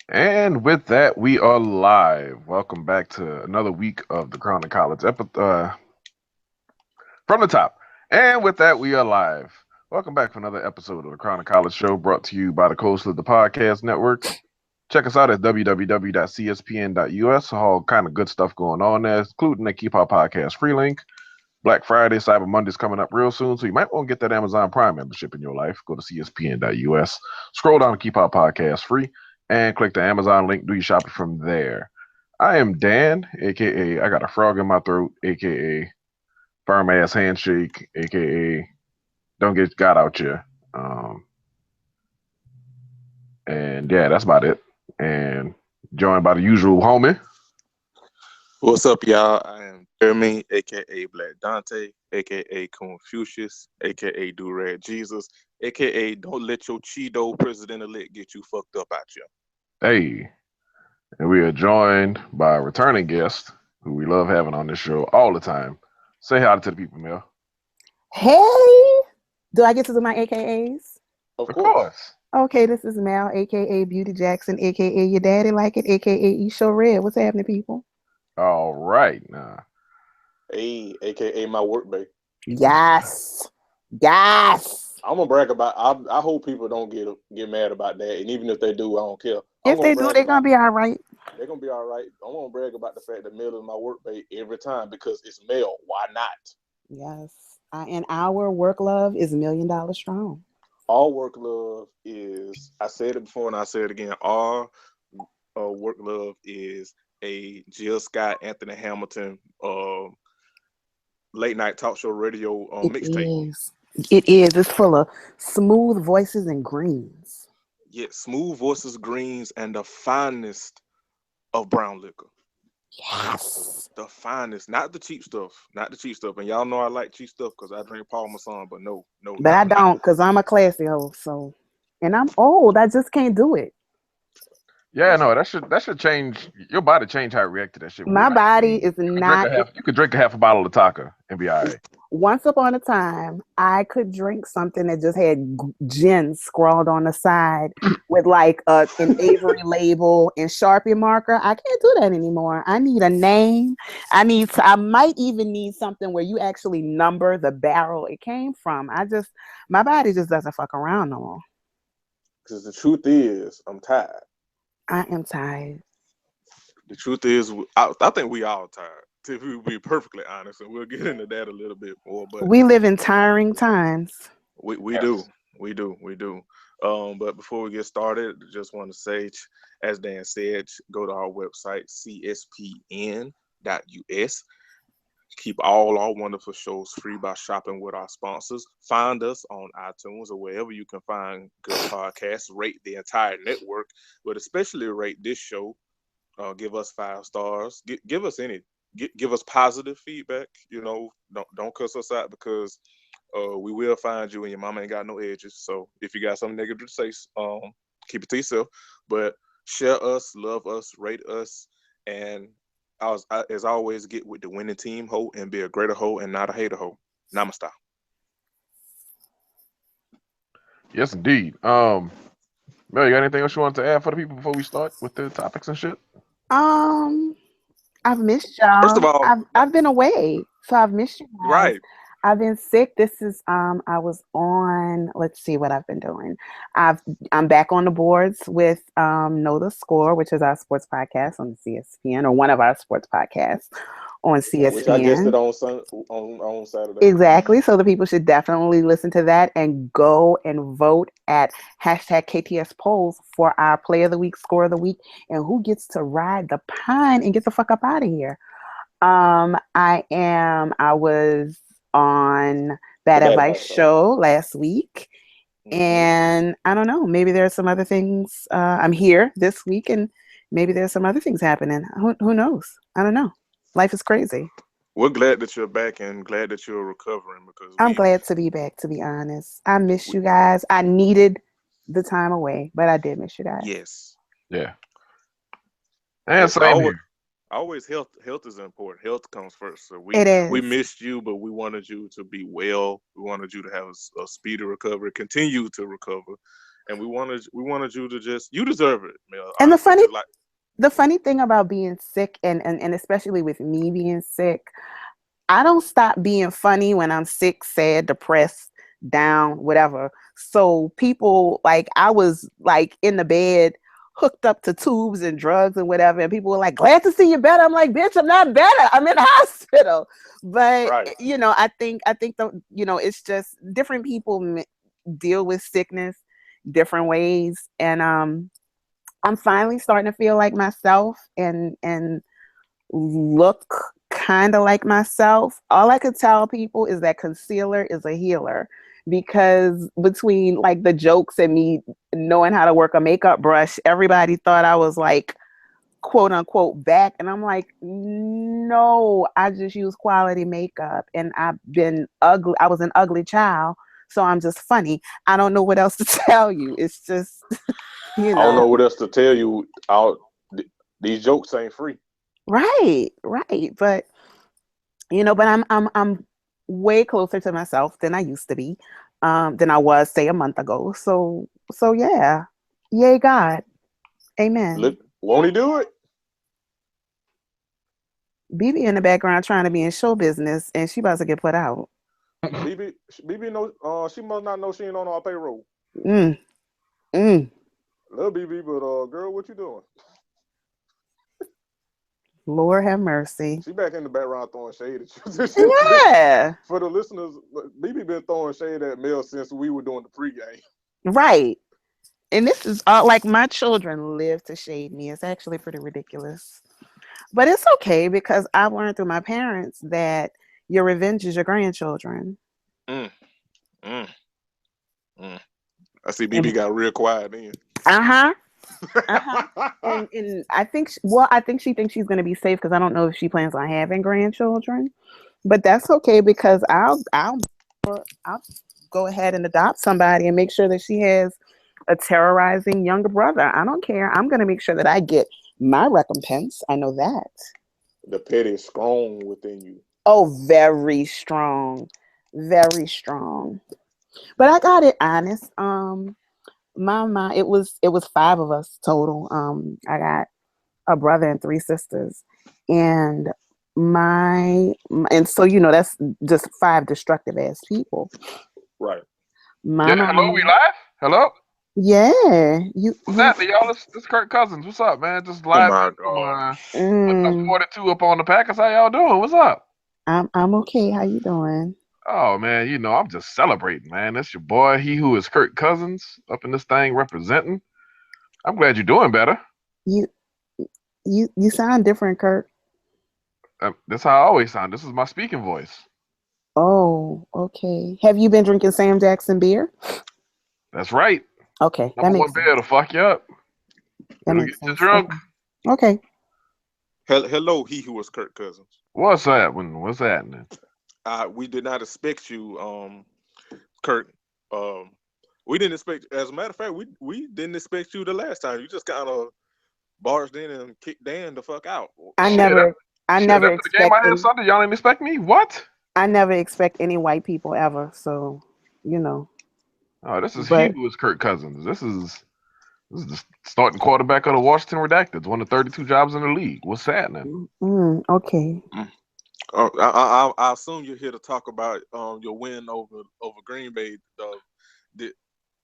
And with that, we are live. Welcome back to another week of the Crown and Collards from the top. And with that, we are live. Welcome back for another episode of the Crown and College Show, brought to you by the Coast of the Podcast Network. Check us out at www.cspn.us. All kind of good stuff going on there, including the Keep Our Podcast free link. Black Friday, Cyber Monday's coming up real soon, so you might want to get that Amazon Prime membership in your life. Go to cspn.us, scroll down to Keep Our Podcast free, and click the Amazon link. Do your shopping from there. I am Dan, aka I got a frog in my throat, aka firm ass handshake, aka don't get got out here. And yeah, that's about it. And joined by the usual homie. What's up, y'all? I am Jeremy, aka Black Dante, aka Confucius, aka Durag Jesus, aka Don't Let Your Cheeto President elect get you fucked up out here. Hey, and we are joined by a returning guest who we love having on this show all the time. Say hi to the people, Mel. Hey, do I get to do my AKAs? Of Of course. course. Okay, this is Mel, aka Beauty Jackson, aka Your Daddy Like It, aka Show Red. What's happening, people? All right. Now, Hey, aka my work babe. Yes, yes. I'm gonna brag about. I hope people don't get mad about that, and even if they do, I don't care. I'm If gonna they do, brag they're about. gonna be all right. They're gonna be all right. I'm gonna brag about the fact that Mel is my work babe every time because it's Mel. Why not? Yes, and our work love is $1,000,000 strong. All work love is. I said it before and I say it again. All work love is a Jill Scott, Anthony Hamilton, late night talk show radio It mixtape. is. It is. It's full of smooth voices and greens. Yeah, smooth voices, greens, and the finest of brown liquor. Yes. The finest, not the cheap stuff, not the cheap stuff. And y'all know I like cheap stuff because I drink Parmesan, but no, But I not don't, because I'm a classy hoe. So, and I'm old. I just can't do it. yeah, listen. no, that should change your body. Change how it react to that shit real My nice. body is You could drink not. a half. You could drink a half a bottle of Taka and be all right. Once upon a time, I could drink something that just had gin scrawled on the side with like an Avery label and Sharpie marker. I can't do that anymore. I need a name. I might even need something where you actually number the barrel it came from. My body just doesn't fuck around no more. Because the truth is, I'm tired. I am tired. The truth is, I think we all tired. To be perfectly honest, and we'll get into that a little bit more. But We live in tiring times. we Yes. do, we do. But before we get started, just want to say, as Dan said, go to our website cspn.us. Keep all our wonderful shows free by shopping with our sponsors. Find us on iTunes or wherever you can find good podcasts. Rate the entire network, but especially rate this show. Give us 5 stars. Give us give us positive feedback. Don't cuss us out because we will find you and your mama ain't got no edges. So if you got something negative to say, keep it to yourself. But share us, love us, rate us, and as always, get with the winning team hoe and be a greater hoe and not a hater hoe. Namaste. Yes, indeed. Mel, you got anything else you want to add for the people before we start with the topics and shit? Um, I've missed First of y'all. all, I've been away, so I've missed you guys. right. I've been sick. This is I was on. Let's see what I've been doing. I'm back on the boards with Know the Score, which is our sports podcast on CSPN, or one of our sports podcasts on Which I guessed it CSPN. on Saturday. Exactly. So the people should definitely listen to that and go and vote at hashtag KTS polls for our play of the week, score of the week, and who gets to ride the pine and get the fuck up out of here. I was on The Bad bad Advice advice show. show last week. Hmm. And I don't know, maybe there's some other things. I'm here this week and maybe there's some other things happening. Who knows? I don't know. Life is crazy. We're glad that you're back and glad that you're recovering because I'm glad to be back, to be honest. I miss we you guys. I needed the time away, but I did miss you guys. yes, Yeah. And yes. same here. Always health is important. Health comes first. So It we is. missed you, but we wanted you to be well. We wanted you to have a speedy recovery, continue to recover, and we wanted you to you deserve it, Mel. And Honestly, 'cause like, the funny thing about being sick, and especially with me being sick, I don't stop being funny when I'm sick, sad, depressed, down, whatever. So people, like, I was like in the bed, hooked up to tubes and drugs and whatever, and people were like, "Glad to see you better." I'm like, "Bitch, I'm not better. I'm in the hospital." But right. I think it's just different people deal with sickness different ways, and I'm finally starting to feel like myself and look kind of like myself. All I could tell people is that concealer is a healer, because between like the jokes and me knowing how to work a makeup brush, everybody thought I was like quote unquote back, and I'm like, no, I just use quality makeup, and I've been ugly. I was an ugly child, so I'm just funny. I don't know what else to tell you. It's just I don't know what else to tell you. These jokes ain't free. right, but but I'm way closer to myself than I used to be, than I was say a month ago. So yeah, yay God, amen. Won't he do it? BB in the background trying to be in show business, and she about to get put out. BB know. She must not know she ain't on our payroll. Mm, mm. Love BB, but girl, what you doing? Lord have mercy. She back in the background throwing shade at you. Yeah. For the listeners, BB been throwing shade at Mel since we were doing the pregame. Right. And this is all like my children live to shade me. It's actually pretty ridiculous. But it's okay, because I've learned through my parents that your revenge is your grandchildren. Mm, mm, mm. I see BB got real quiet then. Uh-huh. And I think she thinks she's going to be safe, because I don't know if she plans on having grandchildren. But that's okay, because I'll go ahead and adopt somebody and make sure that she has a terrorizing younger brother. I don't care. I'm going to make sure that I get my recompense. I know that. The pet is strong within you. Oh, very strong. Very strong. But I got it honest. My it was 5 of us total. I got a brother and 3 sisters. And and so that's just 5 destructive ass people. Right. My mom, hello, we live? Hello? yeah. What's happening, y'all? This Kirk Cousins. What's up, man? Just Oh live my from God. putting up 42 up on the Packers. How y'all doing? What's up? I'm okay. How you doing? Oh man, I'm just celebrating, man. That's your boy, he who is Kirk Cousins, up in this thing representing. I'm glad you're doing better. You sound different, Kirk. That's how I always sound. This is my speaking voice. Oh, okay. Have you been drinking Sam Jackson beer? That's right. Okay, that Number makes 1 beer to fuck you up. That It'll makes get you sense. drunk. Okay. Hello, he who was Kirk Cousins. What's happening? What's happening? We did not expect you, Kirk. We didn't expect. As a matter of fact, we didn't expect you the last time. You just kind of barged in and kicked Dan the fuck out. I never After the game expect I had Sunday, y'all didn't expect me? What? I never expect any white people ever. So, Oh, this is he But who is Kirk Cousins. This is the starting quarterback of the Washington Redacteds, one of 32 jobs in the league. What's happening? Okay. I assume you're here to talk about your win over Green Bay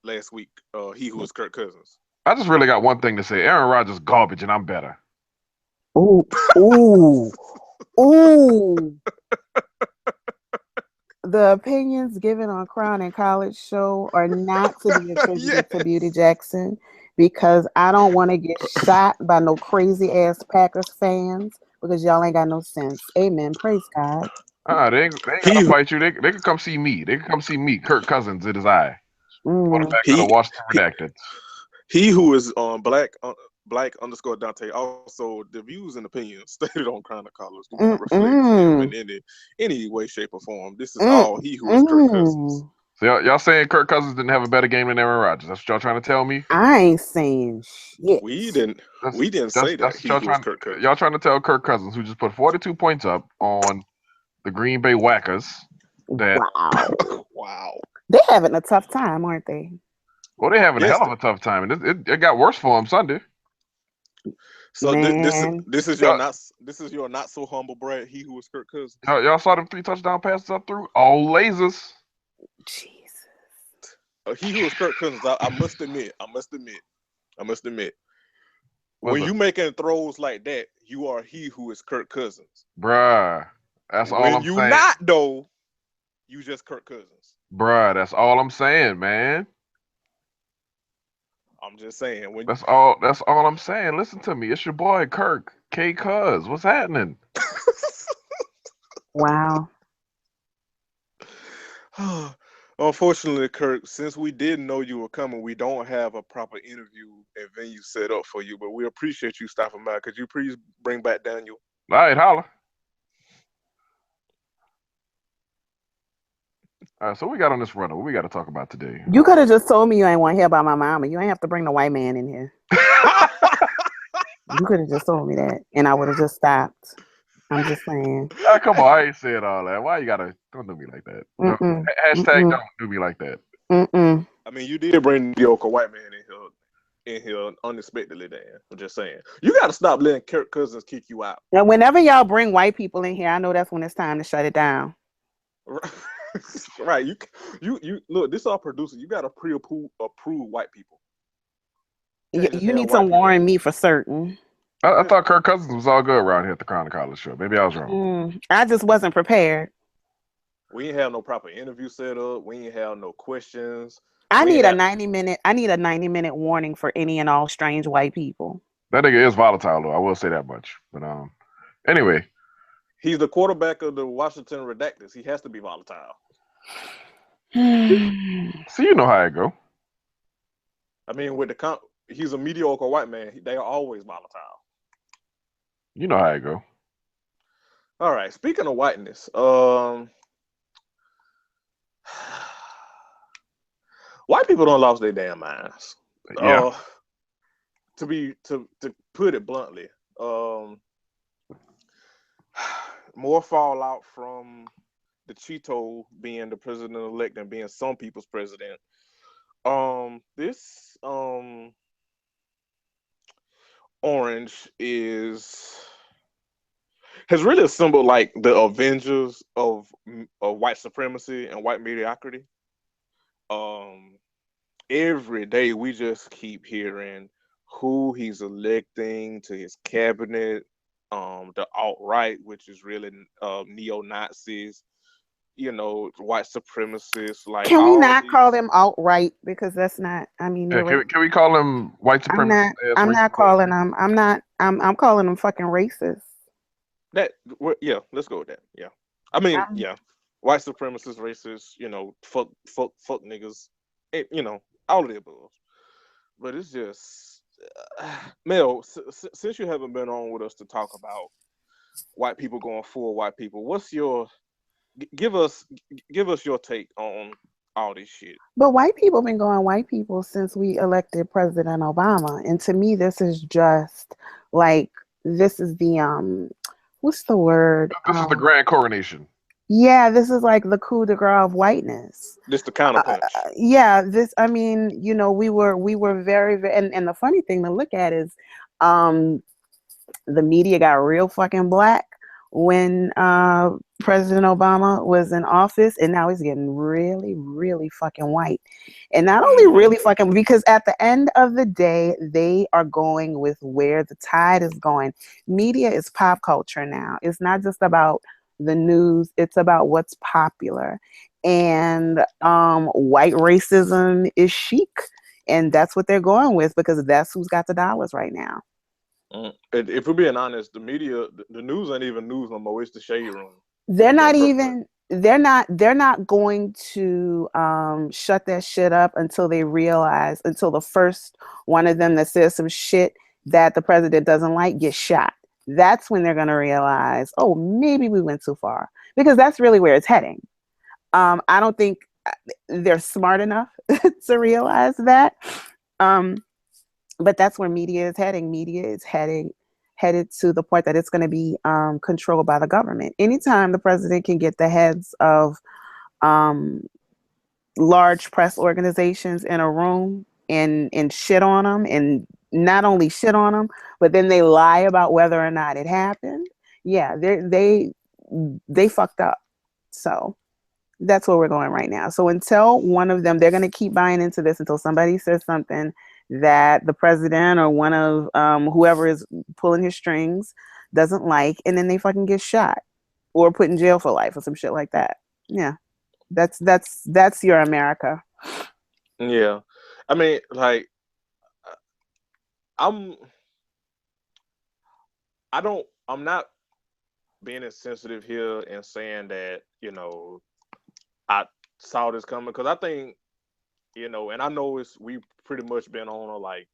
last week. He who was Kirk Cousins. I just really got one thing to say. Aaron Rodgers garbage, and I'm better. Ooh. The opinions given on Crown and College Show are not to be attributed to Beauty Jackson, because I don't want to get shot by no crazy ass Packers fans, because y'all ain't got no sense. Amen. Praise God. They ain't gonna fight you. They can come see me. They can come see me, Kirk Cousins. It is I, quarterback of the Washington Redacted. He who is black _ Dante. Also, the views and opinions stated on Crown and College do not reflect him in any way, shape, or form. This is all he who is Kirk Cousins. So y'all saying Kirk Cousins didn't have a better game than Aaron Rodgers? That's what y'all trying to tell me? I ain't saying shit. We didn't say that he was Kirk Cousins. Y'all trying to tell Kirk Cousins, who just put 42 points up on the Green Bay Whackers, that wow. Wow. They're having a tough time, aren't they? Well, they're having a Yes. hell of a tough time, and it got worse for them Sunday. So Man. this is your not so humble brag. He who was Kirk Cousins. Y'all saw them 3 touchdown passes up through all lasers. Jesus. He who was Kirk Cousins. I must admit. When you making throws like that, you are he who is Kirk Cousins. Bruh, that's all When I'm you saying. not though, you just Kirk Cousins. Bruh, that's all I'm saying, man. I'm just saying. That's all I'm saying. Listen to me. It's your boy Kirk K. Cuz. What's happening? Wow. Unfortunately, Kirk, since we didn't know you were coming, we don't have a proper interview and venue set up for you. But we appreciate you stopping by. Could you please bring back Daniel? All right, holla. All right, so we got on this runner. What we got to talk about today? You could have just told me you ain't want to hear about my mama. You ain't have to bring the white man in here. You could have just told me that, and I would have just stopped. I'm just saying. Come on, I ain't saying all that. Why you gotta don't do me like that? Hashtag don't do me like that. I mean, you did bring the mediocre white man in here unexpectedly, Dan. I'm just saying. You got to stop letting Kirk Cousins kick you out. Now, whenever y'all bring white people in here, I know that's when it's time to shut it down. Right. You look, this is our producer. You got to pre-approve white people. You need to warn me for certain. I thought Kirk Cousins was all good around here at the Crown of College show. Maybe I was wrong. I just wasn't prepared. We ain't have no proper interview set up. We ain't have no questions. I need a 90-minute warning for any and all strange white people. That nigga is volatile though. I will say that much. But anyway. He's the quarterback of the Washington Redactors. He has to be volatile. So you know how it go. I mean, he's a mediocre white man. They are always volatile. You know how it go. All right. Speaking of whiteness, white people don't lost their damn minds. Yeah. To put it bluntly, more fallout from the Cheeto being the president-elect and being some people's president. This orange has really assembled like the Avengers of white supremacy and white mediocrity. Every day we just keep hearing who he's electing to his cabinet, the alt-right, which is really neo-Nazis, white supremacists. Like, can we not call them alt-right, because that's not, I mean, can we call them white supremacists? I'm not calling them, I'm calling them fucking racist. Let's go with that. Yeah. I mean, white supremacists, racists, fuck niggas, all of the above. But it's just, Mel, since you haven't been on with us to talk about white people going full white people, what's your give us your take on all this shit? But white people been going white people since we elected President Obama, and to me, this is just like the what's the word? This is the grand coronation. Yeah, this is like the coup de grace of whiteness. This the counterpunch. I mean, we were very, very, and the funny thing to look at is, the media got real fucking black when President Obama was in office, and now he's getting really, really fucking white. And not only really fucking, because at the end of the day, they are going with where the tide is going. Media is pop culture now. It's not just about the news, it's about what's popular. And white racism is chic, and that's what they're going with, because that's who's got the dollars right now. If we're being honest, the media, the news ain't even news no more. It's the shade room. They're not going to shut that shit up until the first one of them that says some shit that the president doesn't like gets shot. That's when they're going to realize, oh, maybe we went too far, because that's really where it's heading. I don't think they're smart enough to realize that. But that's where media is heading. Media is headed to the point that it's going to be controlled by the government. Anytime the president can get the heads of large press organizations in a room and shit on them, and not only shit on them, but then they lie about whether or not it happened. Yeah, they fucked up. So that's where we're going right now. So until one of them, they're going to keep buying into this until somebody says something that the president or one of whoever is pulling his strings doesn't like, and then they fucking get shot or put in jail for life or some shit like that. Yeah, that's your America. Yeah, I mean, like, I'm I don't I'm not being insensitive here and saying that I saw this coming, because I think and I know we pretty much been on a like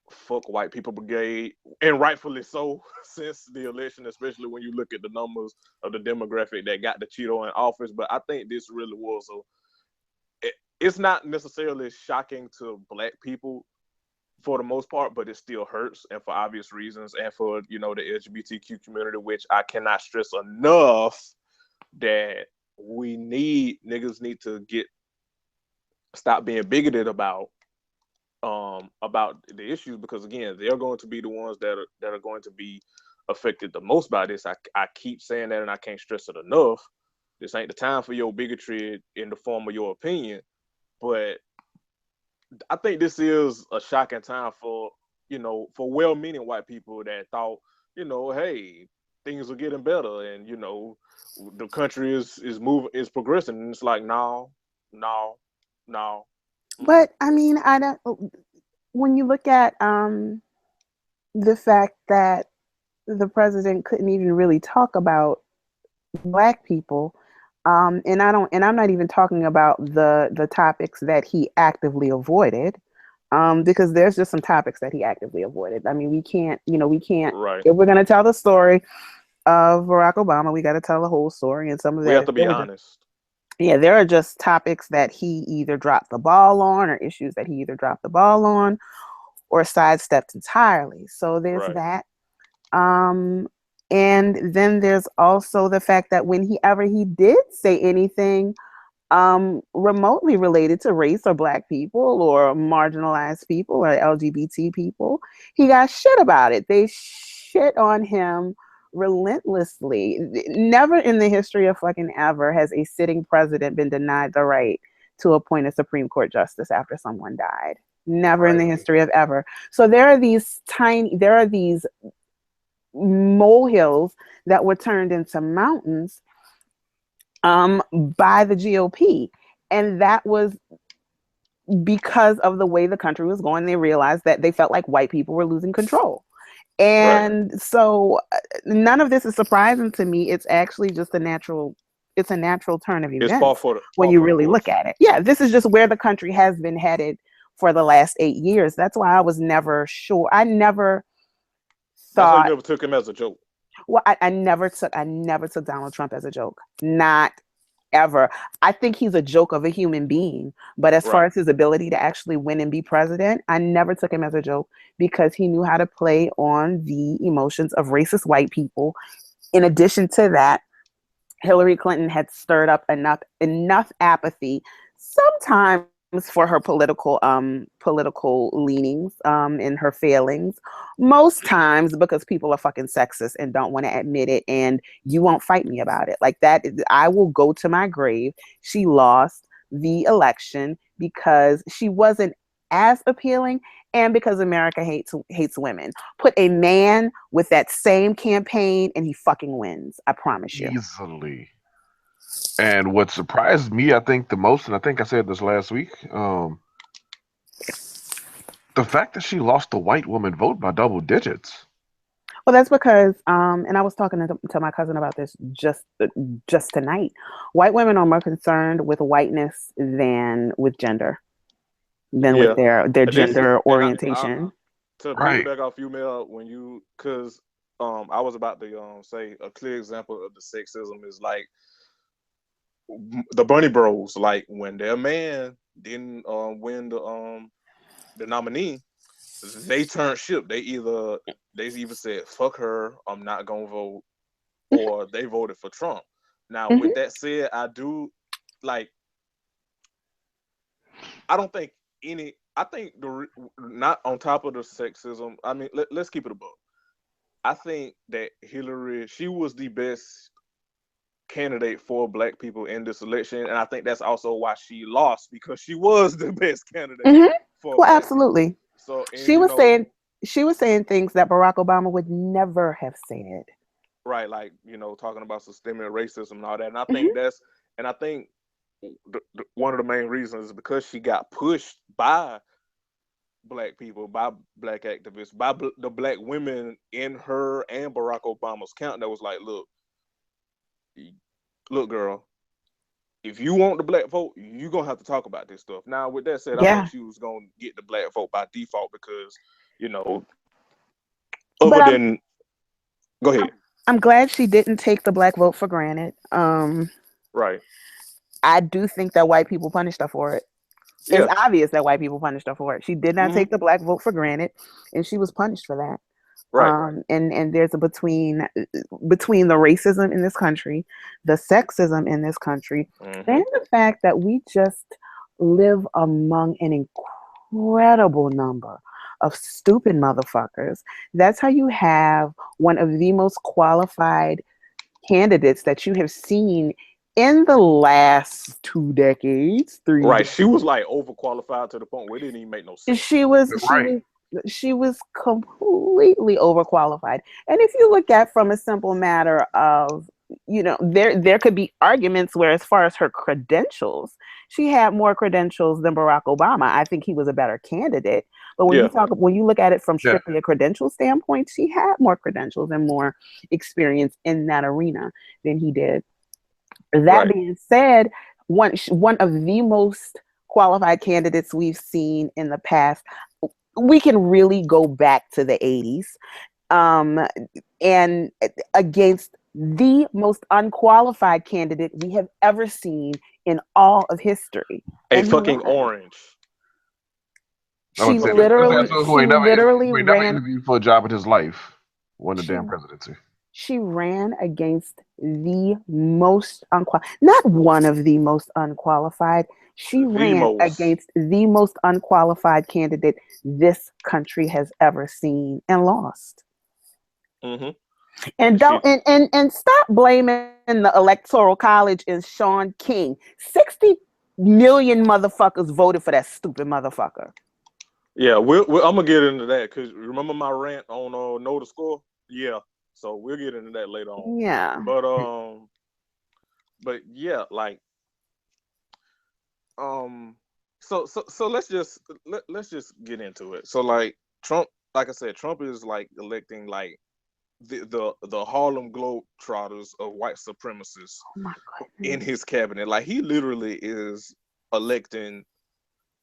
fuck white people brigade, and rightfully so, since the election, especially when you look at the numbers of the demographic that got the Cheeto in office. But I think this really was it's not necessarily shocking to black people for the most part, but it still hurts, and for obvious reasons, and for the LGBTQ community, which I cannot stress enough that niggas need to stop being bigoted about the issues, because again, they're going to be the ones that are going to be affected the most by this. I keep saying that, and I can't stress it enough. This ain't the time for your bigotry in the form of your opinion, but I think this is a shocking time for well-meaning white people that thought, hey, things are getting better, and the country is progressing, and it's like, no. But I mean, I don't. When you look at the fact that the president couldn't even really talk about black people, and I'm not even talking about the topics that he actively avoided, because there's just some topics that he actively avoided. I mean, we can't, Right. if we're gonna tell the story of Barack Obama, we got to tell the whole story, and some of We that have is to be really honest. yeah, there are just topics that he either dropped the ball on, or issues that he either dropped the ball on or sidestepped entirely. So there's Right. that. Um, and then there's also the fact that whenever he did say anything remotely related to race or black people or marginalized people or LGBT people, he got shit about it. They shit on him relentlessly. Never in the history of fucking ever has a sitting president been denied the right to appoint a Supreme Court justice after someone died. Never in the Right. history of ever. So there are these molehills that were turned into mountains by the GOP. And that was because of the way the country was going. They realized that they felt like white people were losing control. And so none of this is surprising to me. It's actually just a natural turn of It's par events for when you the really course. look at it. Yeah, this is just where the country has been headed for the last 8 years. That's why I was never sure. I never That's why you thought, never took him as a joke. well, I never took Donald Trump as a joke. Not ever. I think he's a joke of a human being. But as far Right. as his ability to actually win and be president, I never took him as a joke, because he knew how to play on the emotions of racist white people. In addition to that, Hillary Clinton had stirred up enough apathy, sometimes for her political leanings and her failings, most times because people are fucking sexist and don't want to admit it, and you won't fight me about it. Like that, I will go to my grave. She lost the election because she wasn't as appealing, and because America hates women. Put a man with that same campaign and he fucking wins. I promise you. Easily. And what surprised me, I think, the most, and I think I said this last week, the fact that she lost the white woman vote by double digits. Well, that's because, and I was talking to my cousin about this just tonight. White women are more concerned with whiteness than with gender, than with Yeah. their This gender and orientation. to Right. piggyback off you, Mel, because I was about to say a clear example of the sexism is like the Bunny Bros. Like when their man didn't win the nominee, they turned ship. They either said fuck her, I'm not gonna vote, or they voted for Trump. Now, Mm-hmm. with that said, I do like. I don't think I think not on top of the sexism. I mean, let's keep it above. I think that Hillary, she was the best candidate for black people in this election, and I think that's also why she lost, because she was the best candidate Hmm. for Well, black people. absolutely. So, and She was saying she was saying things that Barack Obama would never have said. right, like talking about systemic racism and all that, and I think Hmm. that's, and I think one of the main reasons is because she got pushed by black people, by black activists, by the black women in her and Barack Obama's camp that was like, look, girl, if you want the black vote, you're gonna have to talk about this stuff. Now, with that said, I think Yeah, she was gonna get the black vote by default because, you know, but other than go ahead. I'm glad she didn't take the black vote for granted. Right. I do think that white people punished her for it. It's Yeah. obvious that white people punished her for it. She did not Hmm. take the black vote for granted, and she was punished for that. Right. And there's a between the racism in this country, the sexism in this country, Hmm. and the fact that we just live among an incredible number of stupid motherfuckers. That's how you have one of the most qualified candidates that you have seen in the last 2 decades, three Right. decades. She was like overqualified to the point where it didn't even make no sense. She was she Right. was she was completely overqualified. And if you look at from a simple matter of, there could be arguments where, as far as her credentials, she had more credentials than Barack Obama. I think he was a better candidate. But Yeah. when you look at it from Yeah. strictly a credential standpoint, she had more credentials and more experience in that arena than he did. That Right. being said, one of the most qualified candidates we've seen in the past, we can really go back to the 80s, um, and against the most unqualified candidate we have ever seen in all of history. A And who fucking won? orange. I would She say this. This literally, asshole she literally who ain't never ran. interviewed for a job in his life won the She damn presidency. she ran against the most unqualified, not one of the most unqualified. She The ran most. against the most unqualified candidate this country has ever seen and lost. Hmm. And She. don't and stop blaming the electoral college and Sean King. 60 million motherfuckers voted for that stupid motherfucker. Yeah, I'm gonna get into that because remember my rant on know the score. Yeah, so we'll get into that later on. Yeah. But yeah, like um, so let's just get into it. So like Trump, like I said, Trump is like electing like the Harlem Globetrotters of white supremacists Oh my in goodness. his cabinet. Like he literally is electing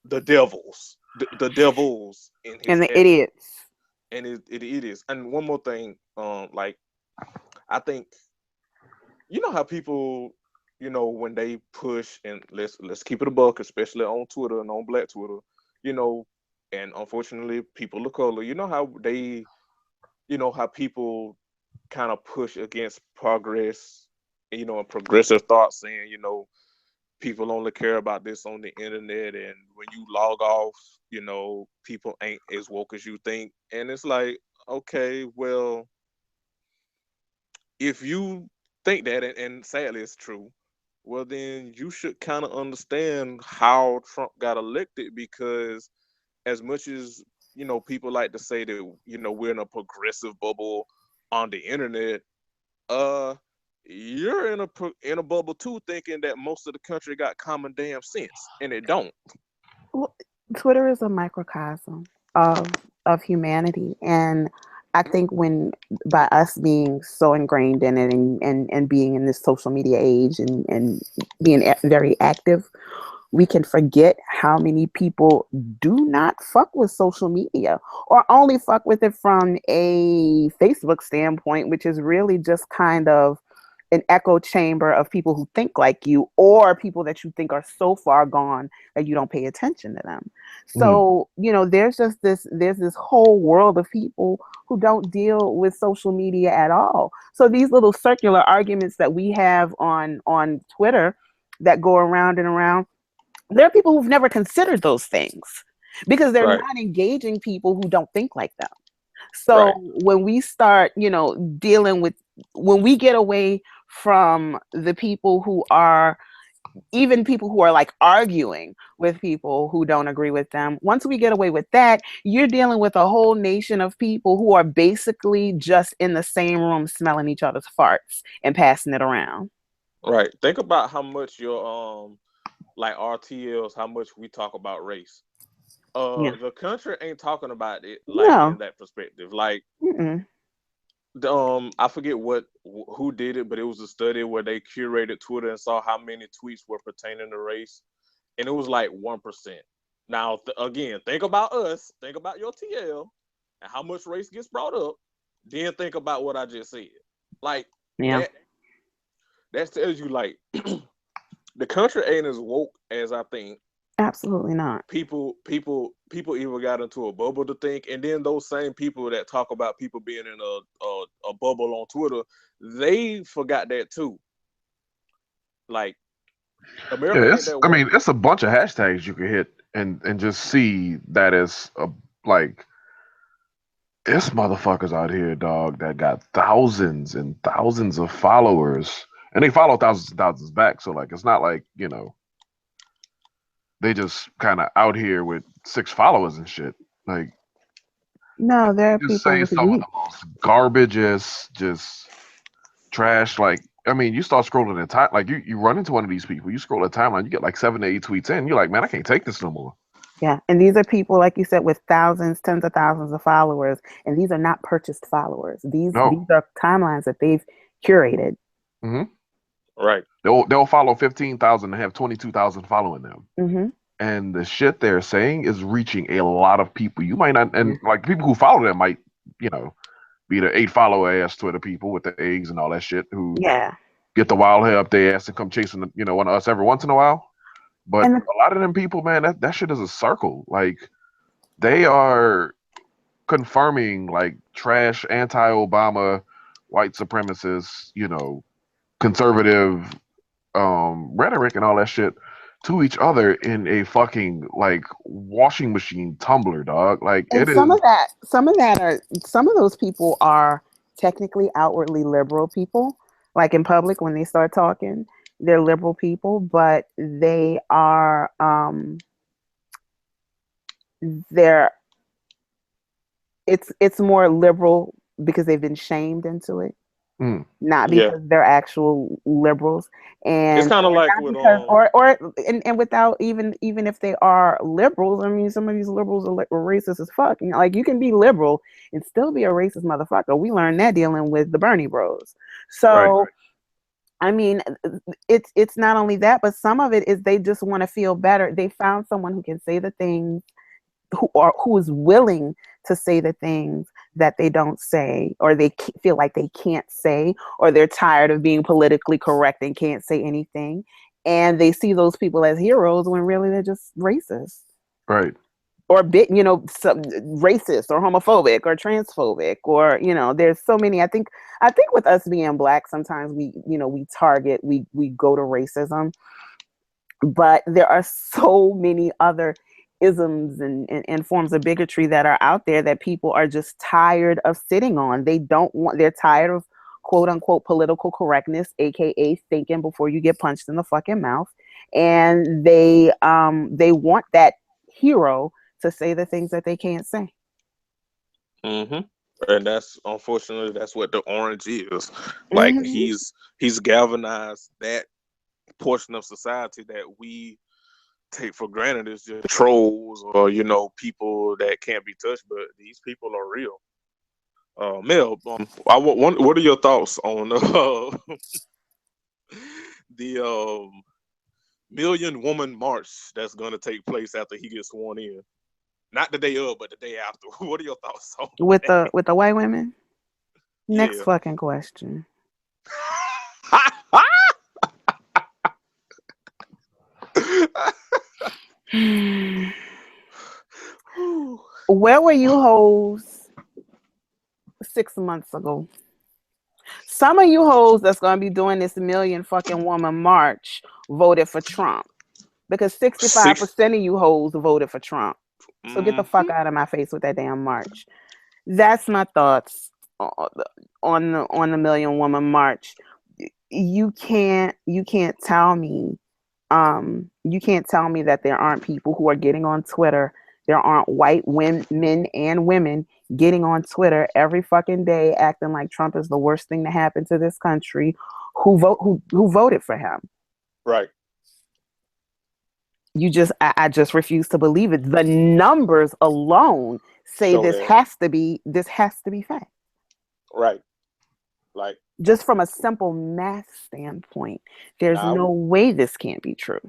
the devils, the devils in his And the cabinet, idiots. and it is. And one more thing, like I think how people, when they push, and let's keep it a buck, especially on Twitter and on Black Twitter, you know, and unfortunately people of color, how they, how people kind of push against progress, and progressive thoughts, saying, people only care about this on the internet, and when you log off, people ain't as woke as you think. And it's like, okay, well, if you think that, and sadly it's true, well then you should kind of understand how Trump got elected, because as much as people like to say that we're in a progressive bubble on the internet, uh you're in a bubble too, thinking that most of the country got common damn sense, and it don't. Well, Twitter is a microcosm of humanity, and I think when by us being so ingrained in it, and being in this social media age, and being very active, we can forget how many people do not fuck with social media, or only fuck with it from a Facebook standpoint, which is really just kind of an echo chamber of people who think like you, or people that you think are so far gone that you don't pay attention to them. Mhm. So, there's this whole world of people who don't deal with social media at all. So these little circular arguments that we have on Twitter that go around and around, there are people who've never considered those things. because they're Right. not engaging people who don't think like them. Right. So when we start, dealing with, when we get away from the people who are, even people who are like arguing with people who don't agree with them, once we get away with that, you're dealing with a whole nation of people who are basically just in the same room smelling each other's farts and passing it around. Right. Think about how much your like RTLs, how much we talk about race. Yeah. The country ain't talking about it like in No. that perspective. Like Mm-mm. I forget who did it, but it was a study where they curated Twitter and saw how many tweets were pertaining to race, and it was like 1%. Now again, think about us, think about your TL, and how much race gets brought up. Then think about what I just said. Like Yeah. that tells you like the country ain't as woke as I think. Absolutely not. People even got into a bubble to think, and then those same people that talk about people being in a bubble on Twitter, they forgot that too. Like America Yeah, ain't it's. that I woke. mean, it's a bunch of hashtags you could hit and just see that as a like. It's motherfuckers out here, dog, that got thousands and thousands of followers, and they follow thousands and thousands back. So like, it's not like they just kind of out here with 6 followers and shit. Like, No, there are just people say with some of the weak. most garbage, just trash. Like, I mean, you start scrolling the time, like you run into one of these people, you scroll the timeline, you get like 7 to 8 tweets in, you're like, man, I can't take this no more. Yeah, and these are people, like you said, with thousands, tens of thousands of followers, and these are not purchased followers. These No. are timelines that they've curated. Hmm. Right. They'll follow 15,000 and have 22,000 following them. Mm-hmm. And the shit they're saying is reaching a lot of people. You might not, Yeah. and like people who follow them might, be the 8 follower ass Twitter people with the eggs and all that shit who Yeah, get the wild hair up their ass and come chasing, one of us every once in a while. But and a lot of them people, man, that shit is a circle. Like they are confirming like trash, anti-Obama, white supremacists, conservative rhetoric and all that shit to each other in a fucking like washing machine tumbler, dog. Like and it is. some of those people are technically outwardly liberal people. Like in public, when they start talking, they're liberal people, but they're it's more liberal because they've been shamed into it, Mm, not Yeah. because they're actual liberals, It's and kind of like not with because and without even if they are liberals. I mean, some of these liberals are racist as fuck. Like you can be liberal and still be a racist motherfucker. We learned that dealing with the Bernie Bros. right. So I mean, it's not only that, but some of it is they just want to feel better. They found someone who can say the things, who is willing to say the things that they don't say, or they feel like they can't say, or they're tired of being politically correct and can't say anything, and they see those people as heroes when really they're just racist Right. or racist or homophobic or transphobic, or there's so many. I think with us being black, sometimes we go to racism, but there are so many other isms and forms of bigotry that are out there that people are just tired of sitting on. They're tired of quote unquote political correctness, aka thinking before you get punched in the fucking mouth. And they want that hero to say the things that they can't say. Mm-hmm. And that's unfortunately that's what the orange is. Like Mm-hmm. he's galvanized that portion of society that we take for granted as just trolls or people that can't be touched, but these people are real. Mel, what are your thoughts on the Million Woman March that's going to take place after he gets sworn in? Not the day of, but the day after. What are your thoughts on With that? the white women. Next Yeah. fucking question. Where were you hoes 6 months ago? Some of you hoes that's gonna be doing this million fucking woman march voted for Trump, because Six 65% of you hoes voted for Trump. So get the fuck out of my face with that damn march. That's my thoughts on the Million Woman March. You can't tell me that there aren't people who are getting on Twitter. There aren't white men and women getting on Twitter every fucking day acting like Trump is the worst thing to happen to this country who voted for him. Right. I just refuse to believe it. The numbers alone say So this that has to be fact. right. Like Just from a simple math standpoint, there's now, no way this can't be true.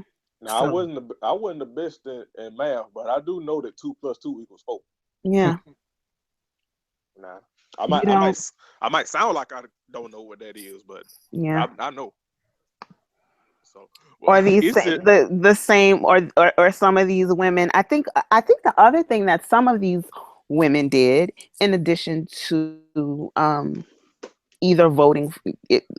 I So wasn't the best in math, but I do know that 2 + 2 = 4. yeah, Nah, you don't. I might sound like I don't know what that is, but Yeah. I know. So, Or well, these is it the same or some of these women. I think the other thing that some of these women did, in addition to either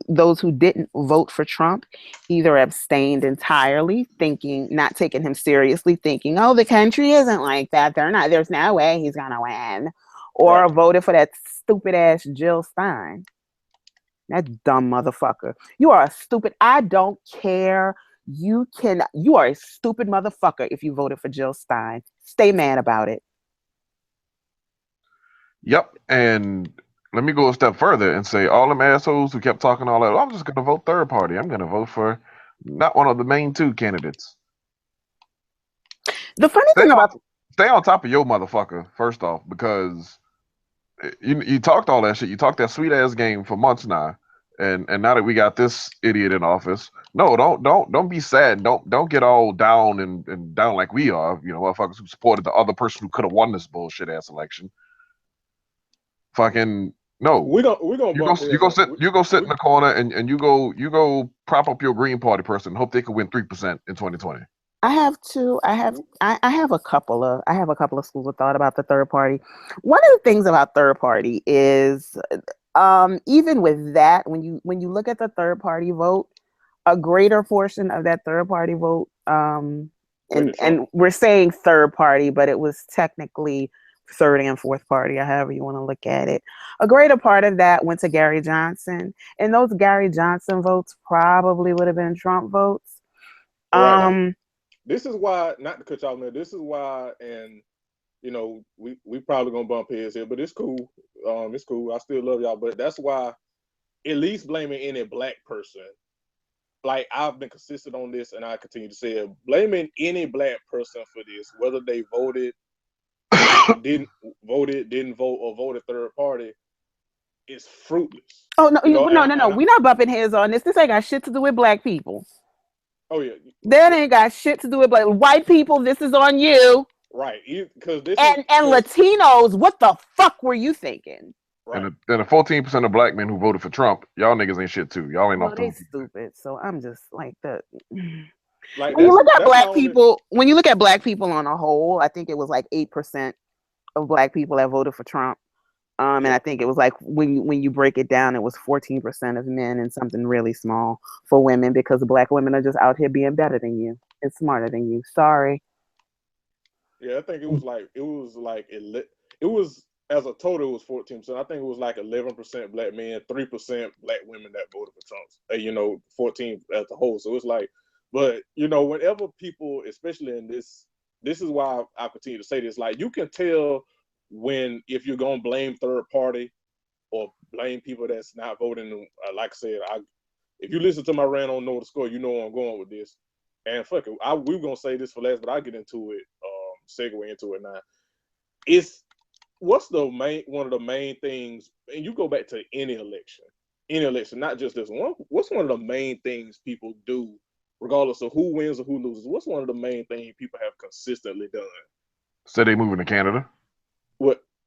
those who didn't vote for Trump either abstained entirely, thinking, not taking him seriously, thinking, oh, the country isn't like that, there's no way he's gonna win, or right? voted for that stupid ass Jill Stein. That dumb motherfucker. You are a stupid. I don't care. You are a stupid motherfucker if you voted for Jill Stein. Stay mad about it. Yep. And let me go a step further and say all them assholes who kept talking all that, I'm just going to vote third party. I'm going to vote for not one of the main two candidates. The funny Stay thing about stay on top of your motherfucker, first off, because you talked all that shit. You talked that sweet ass game for months now. And now that we got this idiot in office, no, don't be sad. Don't get all down and down like we are, motherfuckers who supported the other person who could have won this bullshit ass election. Fucking no. We're gonna You go bump you heads. go sit you go sit in the corner and you go prop up your Green Party person and hope they can win 3% in 2020. I have a couple of schools of thought about the third party. One of the things about third party is even with that, when you look at the third party vote, a greater portion of that third party vote, and we're saying third party, but it was technically third and fourth party, or however you want to look at it. A greater part of that went to Gary Johnson, and those Gary Johnson votes probably would have been Trump votes. Right. This is why, not to cut y'all, man. This is why, and we probably gonna bump heads here, but it's cool. It's cool. I still love y'all, but that's why, at least blaming any black person. Like, I've been consistent on this, and I continue to say it. Blaming any black person for this, whether they didn't vote, or voted third party, is fruitless. Oh no, no. We're not bumping heads on this. This ain't got shit to do with black people. Oh yeah, that ain't got shit to do with black white people. This is on you, right? Because this and Latinos. What the fuck were you thinking? Right. And the 14% of black men who voted for Trump, y'all niggas ain't shit too. Y'all ain't off they stupid. So I'm just like that. Like, when you look at black people on a whole, I think it was like 8% of black people that voted for Trump. And I think it was like when you break it down, it was 14% of men and something really small for women, because black women are just out here being better than you and smarter than you. Sorry. Yeah, I think it was as a total, it was 14%. I think it was like 11% black men, 3% black women that voted for Trump. 14 as a whole. So it's like, but whenever people, especially in this is why I continue to say this. Like, you can tell if you're gonna blame third party or blame people that's not voting. Like I said, if you listen to my rant on Know the Score, you know where I'm going with this. And fuck it, we were gonna say this for last, but I'll get into it. Segue into it now. It's what's one of the main things, and you go back to any election, not just this one. What's one of the main things people do, regardless of who wins or who loses? What's one of the main things people have consistently done? So they moving to Canada.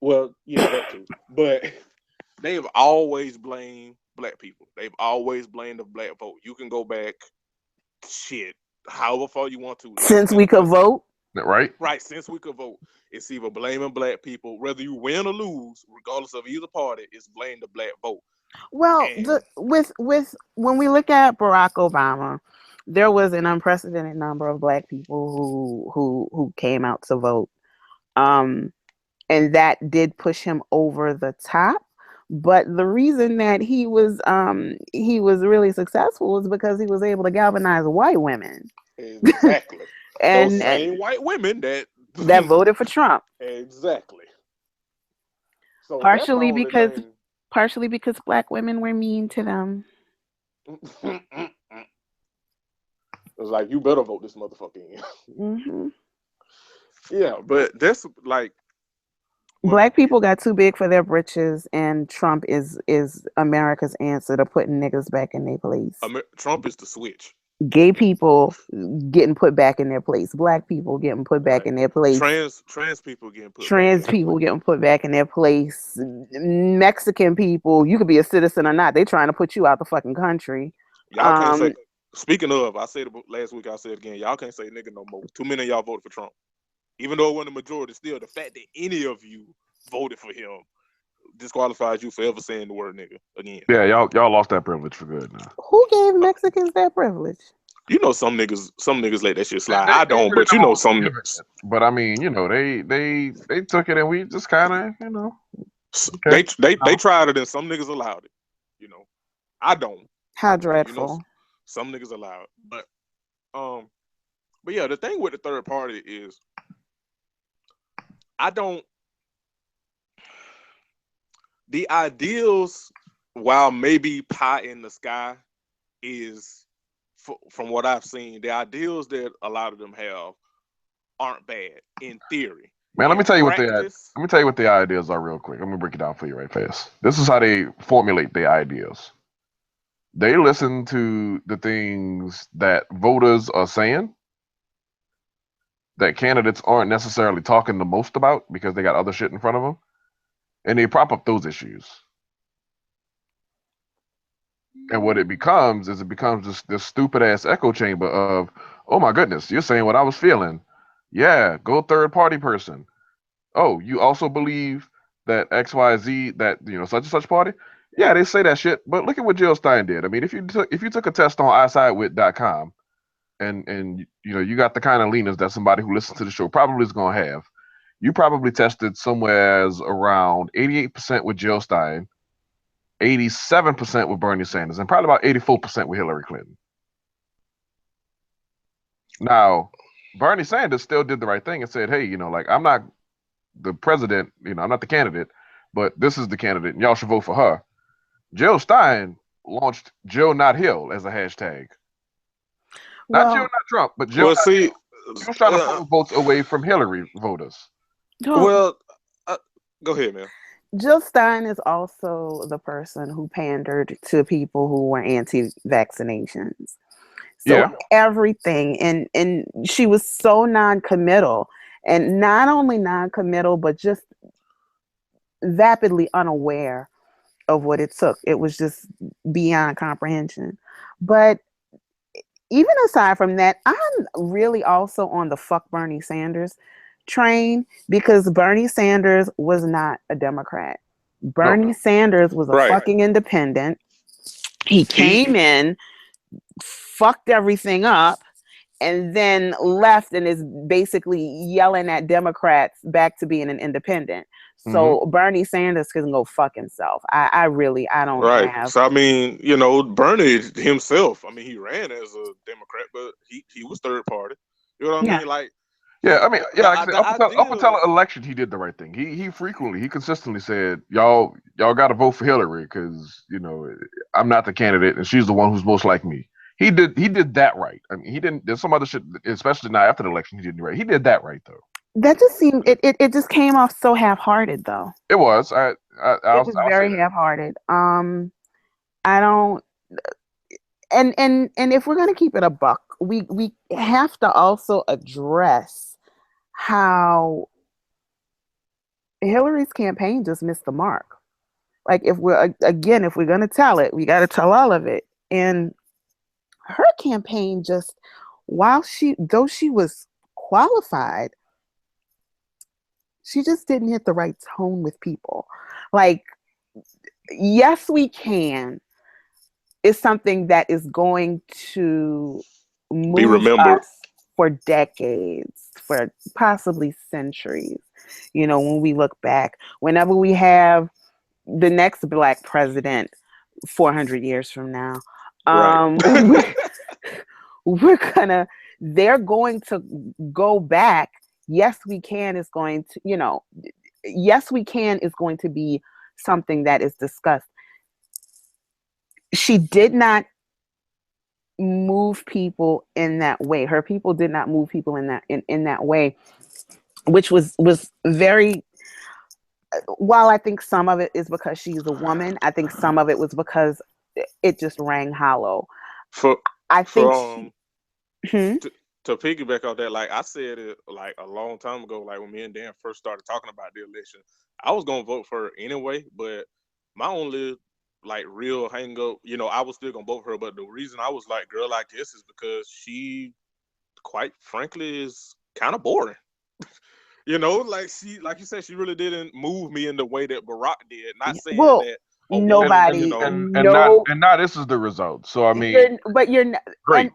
Well, yeah, that too. But they've always blamed black people. They've always blamed the black vote. You can go back, however far you want to. Since we could vote. Right. Since we could vote, it's either blaming black people, whether you win or lose, regardless of either party, it's blame the black vote. Well, with when we look at Barack Obama, there was an unprecedented number of black people who came out to vote. And that did push him over the top. But the reason that he was really successful was because he was able to galvanize white women. Exactly. Those and same white women that that voted for Trump. Exactly. So that's the Partially only because thing. partially because black women were mean to them. It's like, you better vote this motherfucker in. Hmm. Yeah, but that's like, Black people got too big for their britches, and Trump is America's answer to putting niggas back in their place. Trump is the switch. Gay people getting put back in their place. Black people getting put back Right. in their place. Trans people getting put Trans back in people their place. getting put back in their place. Mexican people, you could be a citizen or not. They trying to put you out the fucking country. Y'all can't say. Speaking of, I said it last week. I said it again. Y'all can't say nigga no more. Too many of y'all voted for Trump, even though it wasn't the majority. Still, the fact that any of you voted for him disqualifies you for ever saying the word nigga again. Yeah, y'all lost that privilege for good now. Who gave Mexicans that privilege? You know, some niggas let that shit slide. I don't, but you know, some niggas. But I mean, you know, they took it, and we just kind of, you know, okay. They tried it, and some niggas allowed it. You know, I don't. How dreadful. You know, some niggas allow it, but yeah, the thing with the third party is, I don't. The ideals, while maybe pie in the sky, is from what I've seen, the ideals that a lot of them have aren't bad in theory. Man, let me tell you what the ideas are real quick. Let me break it down for you right fast. This is how they formulate their ideas. They listen to the things that voters are saying that candidates aren't necessarily talking the most about because they got other shit in front of them, and they prop up those issues. And what it becomes is this stupid ass echo chamber of, oh my goodness, you're saying what I was feeling. Yeah, go third party person. Oh, you also believe that XYZ, that, you know, such and such party? Yeah, they say that shit, but look at what Jill Stein did. I mean, if you took a test on isidewith.com and you know, you got the kind of leanings that somebody who listens to the show probably is going to have, you probably tested somewhere around 88% with Jill Stein, 87% with Bernie Sanders, and probably about 84% with Hillary Clinton. Now, Bernie Sanders still did the right thing and said, hey, you know, like, I'm not the president, you know, I'm not the candidate, but this is the candidate, and y'all should vote for her. Jill Stein launched Jill Not Hill as a hashtag. Not Jill Not Trump, but Jill Not Hill. She was trying to pull votes away from Hillary voters. Well, go ahead, man. Jill Stein is also the person who pandered to people who were anti-vaccinations. So yeah. Everything, and she was so non-committal, and not only non-committal, but just vapidly unaware of what it took. It was just beyond comprehension. But even aside from that, I'm really also on the fuck Bernie Sanders train, because Bernie Sanders was not a Democrat. Bernie Sanders was a fucking independent. He came in, fucked everything up, and then left and is basically yelling at Democrats back to being an independent. So Bernie Sanders can go fuck himself. I don't have. So I mean, you know, Bernie himself, I mean, he ran as a Democrat, but he was third party. You know what I mean? Like, yeah, I mean, yeah, up until the election, he did the right thing. He consistently said, y'all got to vote for Hillary because, you know, I'm not the candidate and she's the one who's most like me. He did that right. I mean, he didn't. There's some other shit, especially now after the election, he didn't do right. He did that right though. That just seemed it just came off so half-hearted though. It was. It was very half-hearted. I don't. And if we're gonna keep it a buck, we have to also address how Hillary's campaign just missed the mark. Like, if we're gonna tell it, we got to tell all of it. And her campaign just, though she was qualified, she just didn't hit the right tone with people. Like, yes, we can is something that is going to move be remembered us for decades, for possibly centuries. when we look back, whenever we have the next black president 400 years from now, Right. they're going to go back. Yes, we can is going to, yes, we can is going to be something that is discussed. She did not move people in that way. Her people did not move people in that way, which was very, while I think some of it is because she's a woman, I think some of it was because it just rang hollow. For I think from Hmm? to piggyback off that, like I said it like a long time ago, like when me and Dan first started talking about the election, I was gonna vote for her anyway, but my only like real hang up, I was still gonna vote for her, but the reason I was like, girl, I guess is because she, quite frankly, is kind of boring. Like like you said, she really didn't move me in the way that Barack did. Not saying Well, that a And woman, nobody, not no, and now this is the result. So I mean, you're not, great.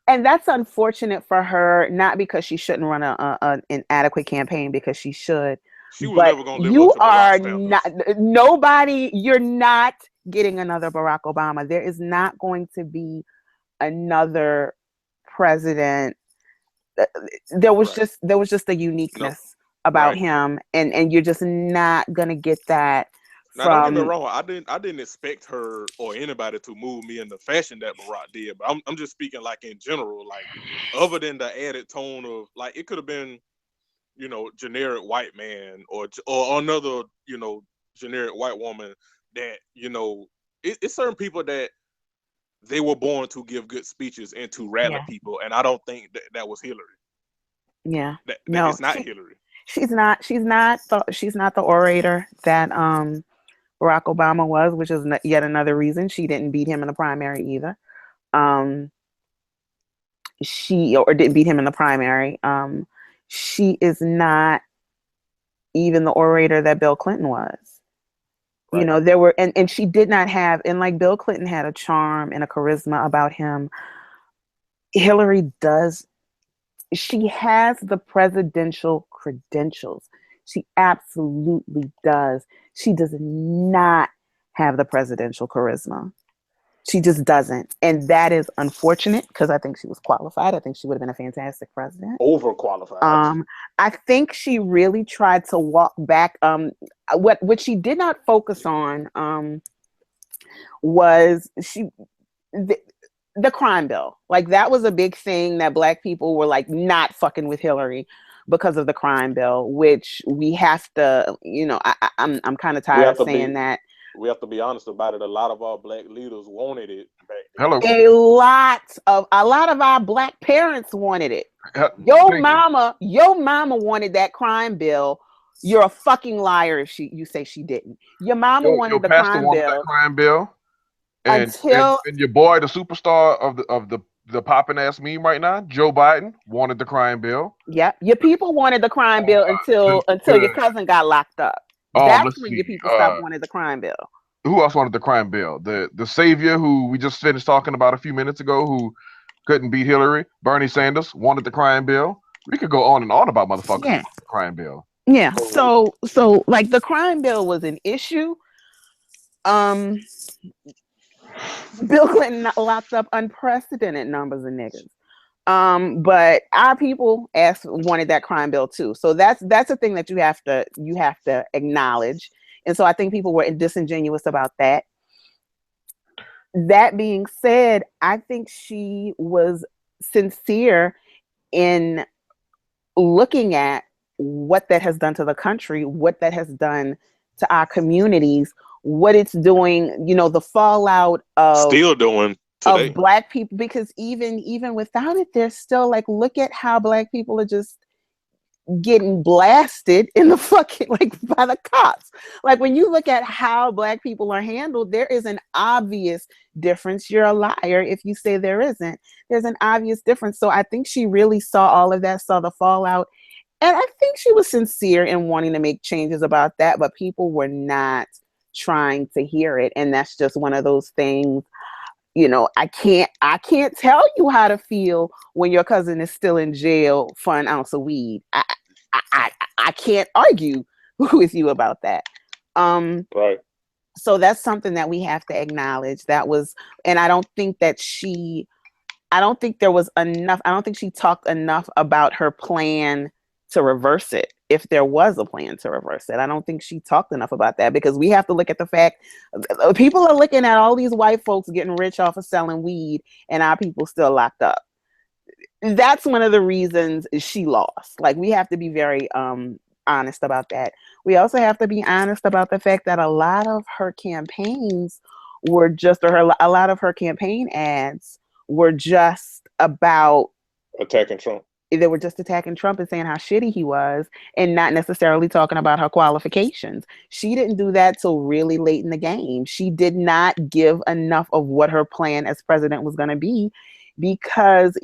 and that's unfortunate for her, not because she shouldn't run an adequate campaign, because she should, she was but never gonna live up you to Barack are standards. not, nobody, you're not getting another Barack Obama. There is not going to be another president. There was Right. just a No. uniqueness about Right. him, and you're just not gonna get that Now, don't get me from. wrong. I didn't expect her or anybody to move me in the fashion that Barack did. But I'm just speaking like in general, like other than the added tone of like it could have been, generic white man or another, generic white woman that it's certain people that they were born to give good speeches and to rally Yeah, people, and I don't think that was Hillary. yeah. That No, it's not Hillary. she's not the orator that Barack Obama was, which is yet another reason she didn't beat him in the primary either. Um, she or didn't beat him in the primary. She is not even the orator that Bill Clinton was. Right. There were, and she did not have, and like Bill Clinton had a charm and a charisma about him. Hillary does. She has the presidential credentials. She absolutely does. She does not have the presidential charisma. She just doesn't. And that is unfortunate, because I think she was qualified. I think she would have been a fantastic president. Overqualified. I think she really tried to walk back. What she did not focus on was the crime bill. Like, that was a big thing that Black people were like not fucking with Hillary because of the crime bill, which we have to, I'm kind of We tired have of to saying be that. we have to be honest about it. A lot of our Black leaders wanted it back then. Hello. A lot of our Black parents wanted it. Your Thank you. mama wanted that crime bill. You're a fucking liar if you say she didn't. Your mama Your wanted the pastor crime wanted that bill crime bill, and until your boy, the superstar of the popping ass meme right now, Joe Biden, wanted the crime bill. your people wanted the crime bill until your cousin got locked up. That's Let's when your see. people stopped wanting the crime bill. Who else wanted the crime bill? The savior who we just finished talking about a few minutes ago, who couldn't beat Hillary. Bernie Sanders wanted the crime bill. We could go on and on about motherfuckers who Yeah. wanted the crime bill. Yeah. So like the crime bill was an issue. Bill Clinton locked up unprecedented numbers of niggas. But our people wanted that crime bill too. So that's a thing that you have to acknowledge. And so I think people were disingenuous about that. That being said, I think she was sincere in looking at what that has done to the country, what that has done to our communities, what it's doing, the fallout Still doing today. of Black people, because even without it, they're still like, look at how Black people are just getting blasted in the fucking, like, by the cops. Like, when you look at how Black people are handled, there is an obvious difference. You're a liar if you say there isn't. There's an obvious difference. So I think she really saw all of that, saw the fallout, and I think she was sincere in wanting to make changes about that, but people were not trying to hear it. And that's just one of those things. I can't tell you how to feel when your cousin is still in jail for an ounce of weed. I can't argue with you about that. Right. So that's something that we have to acknowledge. That was, and I don't think there was enough. I don't think she talked enough about her plan to reverse it. If there was a plan to reverse it, I don't think she talked enough about that, because we have to look at the fact people are looking at all these white folks getting rich off of selling weed and our people still locked up. That's one of the reasons she lost. Like, we have to be very honest about that. We also have to be honest about the fact that a lot of her campaigns were just, or a lot of her campaign ads were just about attacking Trump. They were just attacking Trump and saying how shitty he was, and not necessarily talking about her qualifications. She didn't do that till really late in the game. She did not give enough of what her plan as president was going to be, because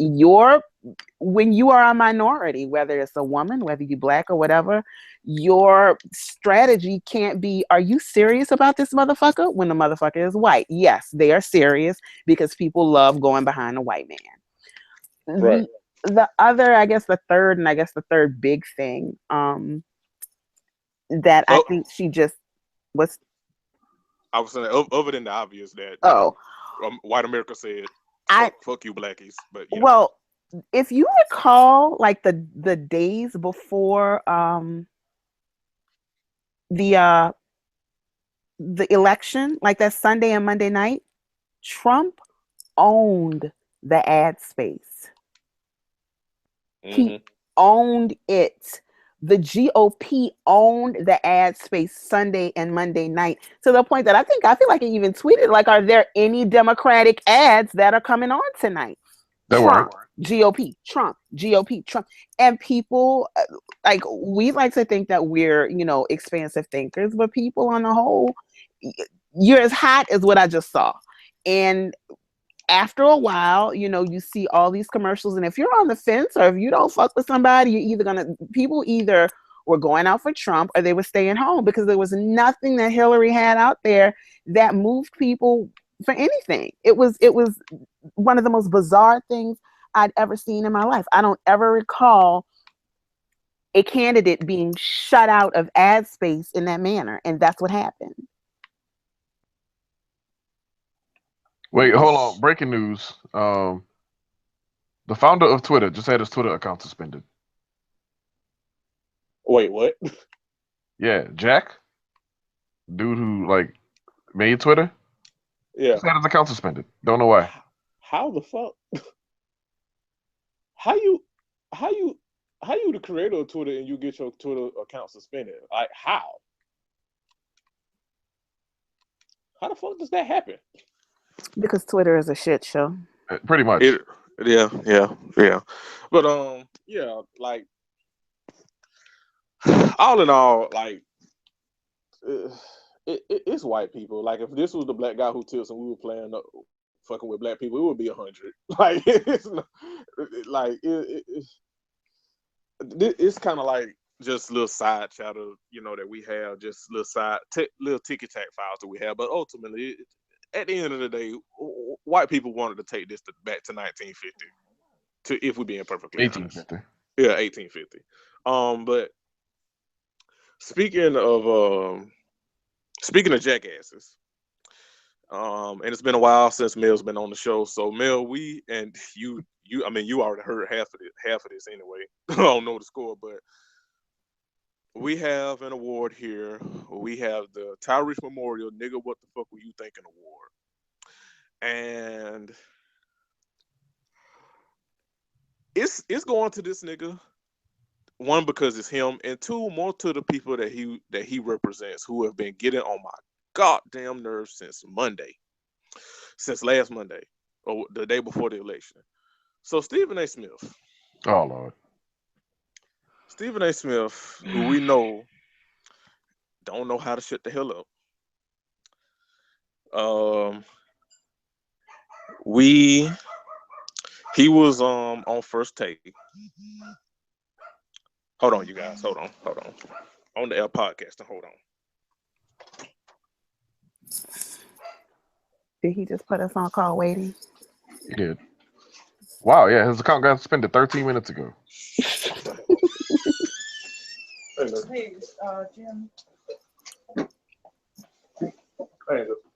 when you are a minority, whether it's a woman, whether you're black or whatever, your strategy can't be, are you serious about this motherfucker? When the motherfucker is white. Yes, they are serious, because people love going behind a white man. Right. The other, I guess the third big thing that I think she just was. I was saying, other than the obvious that white America said, fuck you blackies. But well, if you recall, like the days before the election, like that Sunday and Monday night, Trump owned the ad space. Mm-hmm. He owned it. The GOP owned the ad space Sunday and Monday night, to the point that I feel like he even tweeted, like, are there any Democratic ads that are coming on tonight? Trump, GOP, Trump, GOP, Trump. And people, like, we like to think that we're, expansive thinkers, but people on the whole, you're as hot as what I just saw. And after a while, you see all these commercials, and if you're on the fence, or if you don't fuck with somebody, people either were going out for Trump or they were staying home, because there was nothing that Hillary had out there that moved people for anything. It was one of the most bizarre things I'd ever seen in my life. I don't ever recall a candidate being shut out of ad space in that manner, and that's what happened. Wait, hold on. Breaking news. The founder of Twitter just had his Twitter account suspended. Wait, what? Yeah, Jack, dude who made Twitter. Yeah, just had his account suspended. Don't know why. How the fuck? How you the creator of Twitter and you get your Twitter account suspended? Like, how? How the fuck does that happen? Because Twitter is a shit show. Pretty much. Yeah. But yeah, like, all in all, like, it's white people. Like, if this was the black guy who tips and we were playing fucking with black people, it would be 100. Like, it's not, like it's kind of like just little side chatter, that we have, just little ticky tack files that we have. But ultimately, at the end of the day, white people wanted to take this back to 1950. If we're being perfectly 1850. honest. Yeah, 1850. But speaking of jackasses, and it's been a while since Mel's been on the show. So Mel, we and you already heard half of this anyway. I don't know the score, but we have an award here. We have the Tyrese Memorial Nigga What the Fuck Were You Thinking Award. And it's going to this nigga. One, because it's him, and two, more to the people that he represents, who have been getting on my goddamn nerves since last Monday, or the day before the election. So Stephen A. Smith. Oh Lord. Stephen A. Smith, who we know don't know how to shut the hell up. He was on First Take. Hold on, you guys. Hold on. On the L podcast. Hold on. Did he just put us on call waiting? He did. Wow, yeah, his account got suspended 13 minutes ago.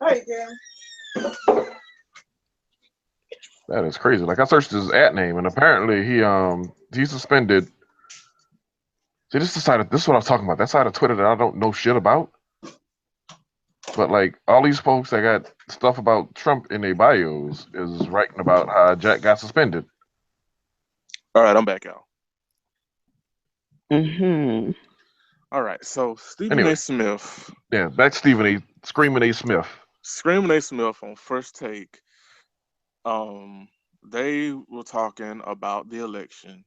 Hey, Jim. That is crazy. Like I searched his at name, and apparently he's suspended. See, this is what I was talking about. That side of Twitter that I don't know shit about. But like all these folks that got stuff about Trump in their bios is writing about how Jack got suspended. All right, I'm back out. Mm-hmm. All right, so Stephen Anyway. A. Smith. Yeah, back Stephen A. Screaming A. Smith. Screaming A. Smith on First Take. They were talking about the election,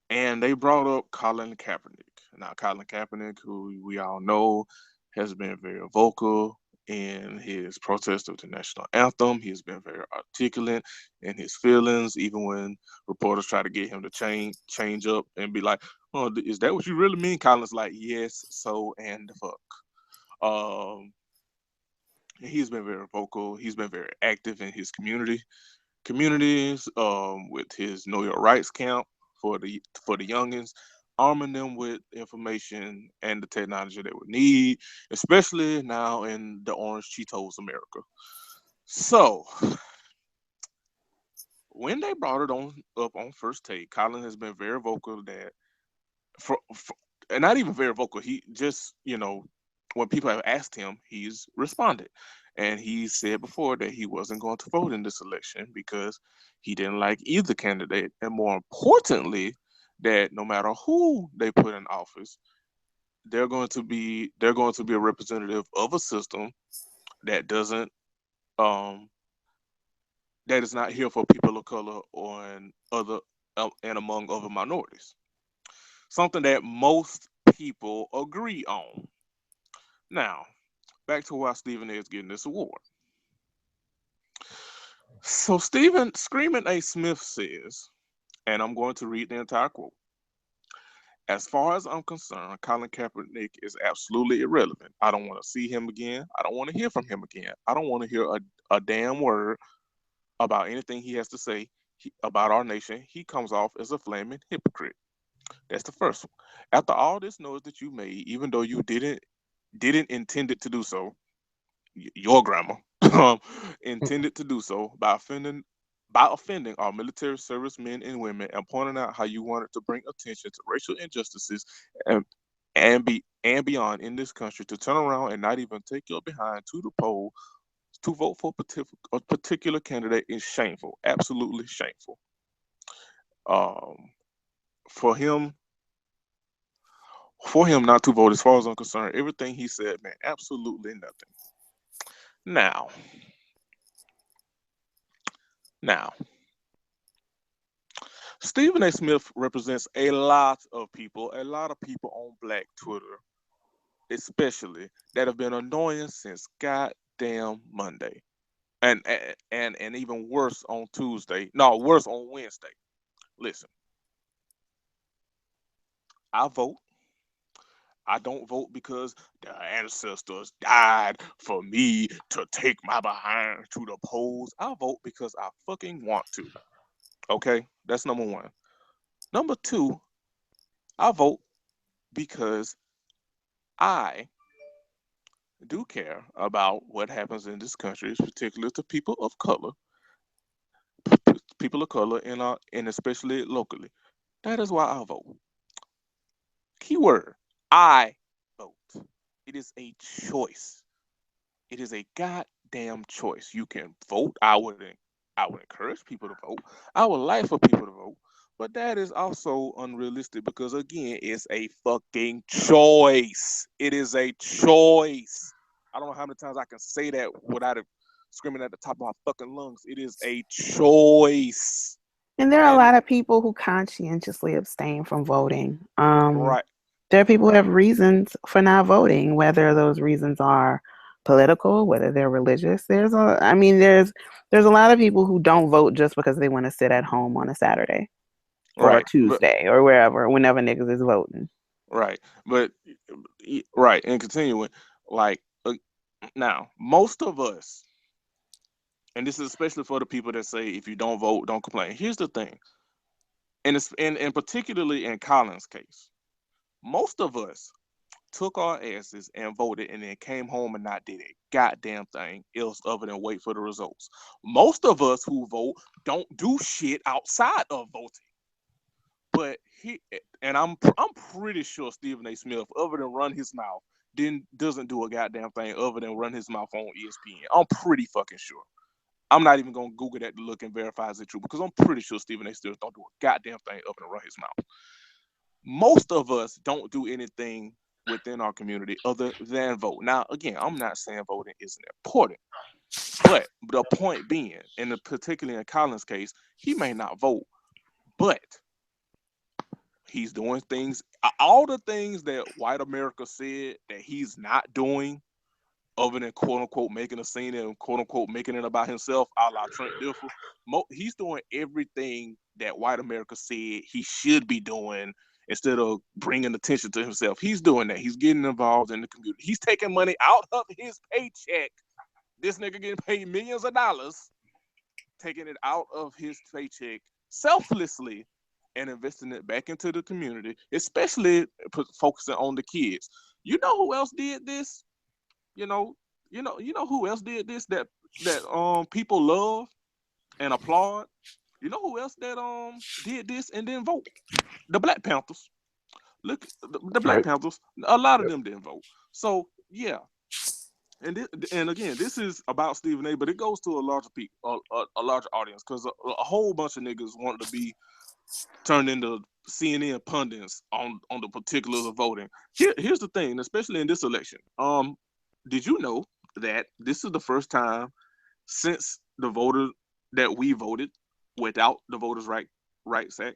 and they brought up Colin Kaepernick. Now, Colin Kaepernick, who we all know, has been very vocal in his protest of the national anthem. He's been very articulate in his feelings, even when reporters try to get him to change up and be like, "Oh, is that what you really mean?" Colin's like, "Yes, so and the fuck." He's been very vocal. He's been very active in his communities, with his Know Your Rights camp for the youngins, arming them with information and the technology they would need, especially now in the Orange Cheetos America. So when they brought it up on First Take, Colin has been very vocal that and not even very vocal. He just, when people have asked him, he's responded. And he said before that he wasn't going to vote in this election because he didn't like either candidate. And more importantly, that no matter who they put in office, they're going to be a representative of a system that doesn't that is not here for people of color and among other minorities. Something that most people agree on. Now, back to why Stephen A. is getting this award. So Screaming A. Smith says, and I'm going to read the entire quote. As far as I'm concerned, Colin Kaepernick is absolutely irrelevant. I don't want to see him again. I don't want to hear from him again. I don't want to hear a damn word about anything he has to say about our nation. He comes off as a flaming hypocrite. That's the first one. After all this noise that you made, even though you didn't intend it to do so, your grandma intended to do so by offending our military servicemen and women and pointing out how you wanted to bring attention to racial injustices and beyond in this country, to turn around and not even take your behind to the poll to vote for a particular candidate is shameful, absolutely shameful. For him not to vote, as far as I'm concerned, everything he said meant absolutely nothing. Now, Stephen A. Smith represents a lot of people on Black Twitter, especially, that have been annoying since goddamn Monday, and even worse on Tuesday. No, worse on Wednesday. Listen, I vote. I don't vote because the ancestors died for me to take my behind to the polls. I vote because I fucking want to. Okay, that's number one. Number two, I vote because I do care about what happens in this country, particularly to people of color, and especially locally. That is why I vote. Keyword: I vote. It is a choice. It is a goddamn choice. You can vote. I would encourage people to vote. I would like for people to vote. But that is also unrealistic because, again, it's a fucking choice. It is a choice. I don't know how many times I can say that without it screaming at the top of my fucking lungs. It is a choice. And there are a lot of people who conscientiously abstain from voting. Right. There are people who have reasons for not voting, whether those reasons are political, whether they're religious. There's a lot of people who don't vote just because they want to sit at home on a Saturday or a Tuesday or whenever niggas is voting. Right. But right. And continuing, like, now, most of us, and this is especially for the people that say if you don't vote, don't complain. Here's the thing, and it's and particularly in Colin's case, Most of us took our asses and voted and then came home and not did a goddamn thing else other than wait for the results. Most of us who vote don't do shit outside of voting. But I'm pretty sure Stephen A. Smith, other than run his mouth, doesn't do a goddamn thing other than run his mouth on ESPN. I'm pretty fucking sure. I'm not even gonna Google that to look and verify is it true because I'm pretty sure Stephen A. Smith don't do a goddamn thing other than run his mouth. Most of us don't do anything within our community other than vote. Now, again, I'm not saying voting isn't important, but the point being, particularly in Colin's case, he may not vote, but he's doing things, all the things that white America said that he's not doing, other than quote unquote making a scene and quote unquote making it about himself, a la Trent Dilfer. He's doing everything that white America said he should be doing instead of bringing attention to himself. He's doing that. He's getting involved in the community. He's taking money out of his paycheck. This nigga getting paid millions of dollars, taking it out of his paycheck selflessly and investing it back into the community, especially focusing on the kids. You know who else did this? You know who else did this that people love and applaud? You know who else that did this and didn't vote? The Black Panthers. Look, the Black Right. Panthers. A lot of Yep. them didn't vote. So yeah, and again, this is about Stephen A. But it goes to a larger a larger audience because a whole bunch of niggas wanted to be turned into CNN pundits on the particulars of voting. Here's the thing, especially in this election. Did you know that this is the first time since the voter that we voted without the Voters' Rights Act?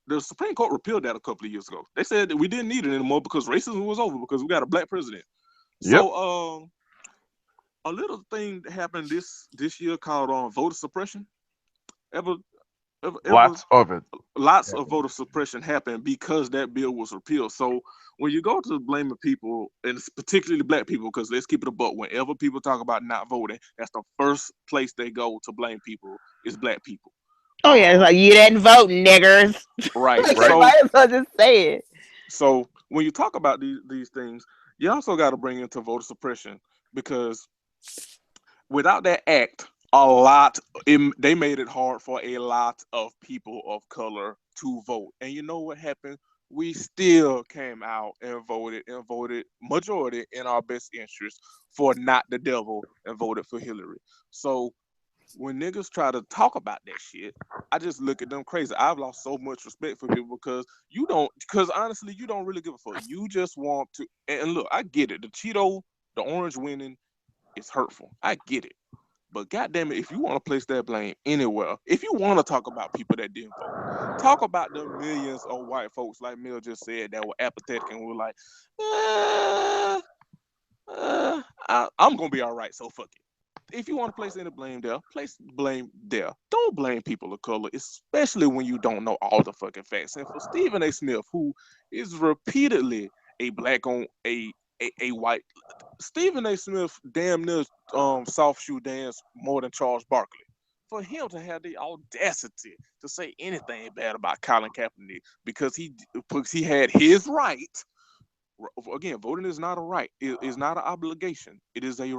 The Supreme Court repealed that a couple of years ago. They said that we didn't need it anymore because racism was over because we got a black president. Yep. So, a little thing that happened this year called voter suppression. Ever Lots of it. lots of voter suppression happened because that bill was repealed. So when you go to blaming people, and particularly black people, because let's keep it a buck, whenever people talk about not voting, that's the first place they go to blame people is black people. Oh yeah, it's like you didn't vote, niggers. Right. Like, Right. might as well just say it. So when you talk about these things, you also got to bring into voter suppression because without that act, they made it hard for a lot of people of color to vote. And you know what happened? We still came out and voted majority in our best interest for not the devil and voted for Hillary. So when niggas try to talk about that shit, I just look at them crazy. I've lost so much respect for people because honestly, you don't really give a fuck. You just want to, and look, I get it. The orange winning is hurtful. I get it. But goddamn it, if you want to place that blame anywhere, if you want to talk about people that didn't vote, talk about the millions of white folks, like Mill just said, that were apathetic and were like, I'm gonna be all right, so fuck it. If you want to place any blame there, place blame there. Don't blame people of color, especially when you don't know all the fucking facts. And for Stephen A. Smith, who is repeatedly a black on a white, Stephen A. Smith damn near soft shoe dance more than Charles Barkley. For him to have the audacity to say anything bad about Colin Kaepernick because he had his right. Again, voting is not a right. It is not an obligation. It is a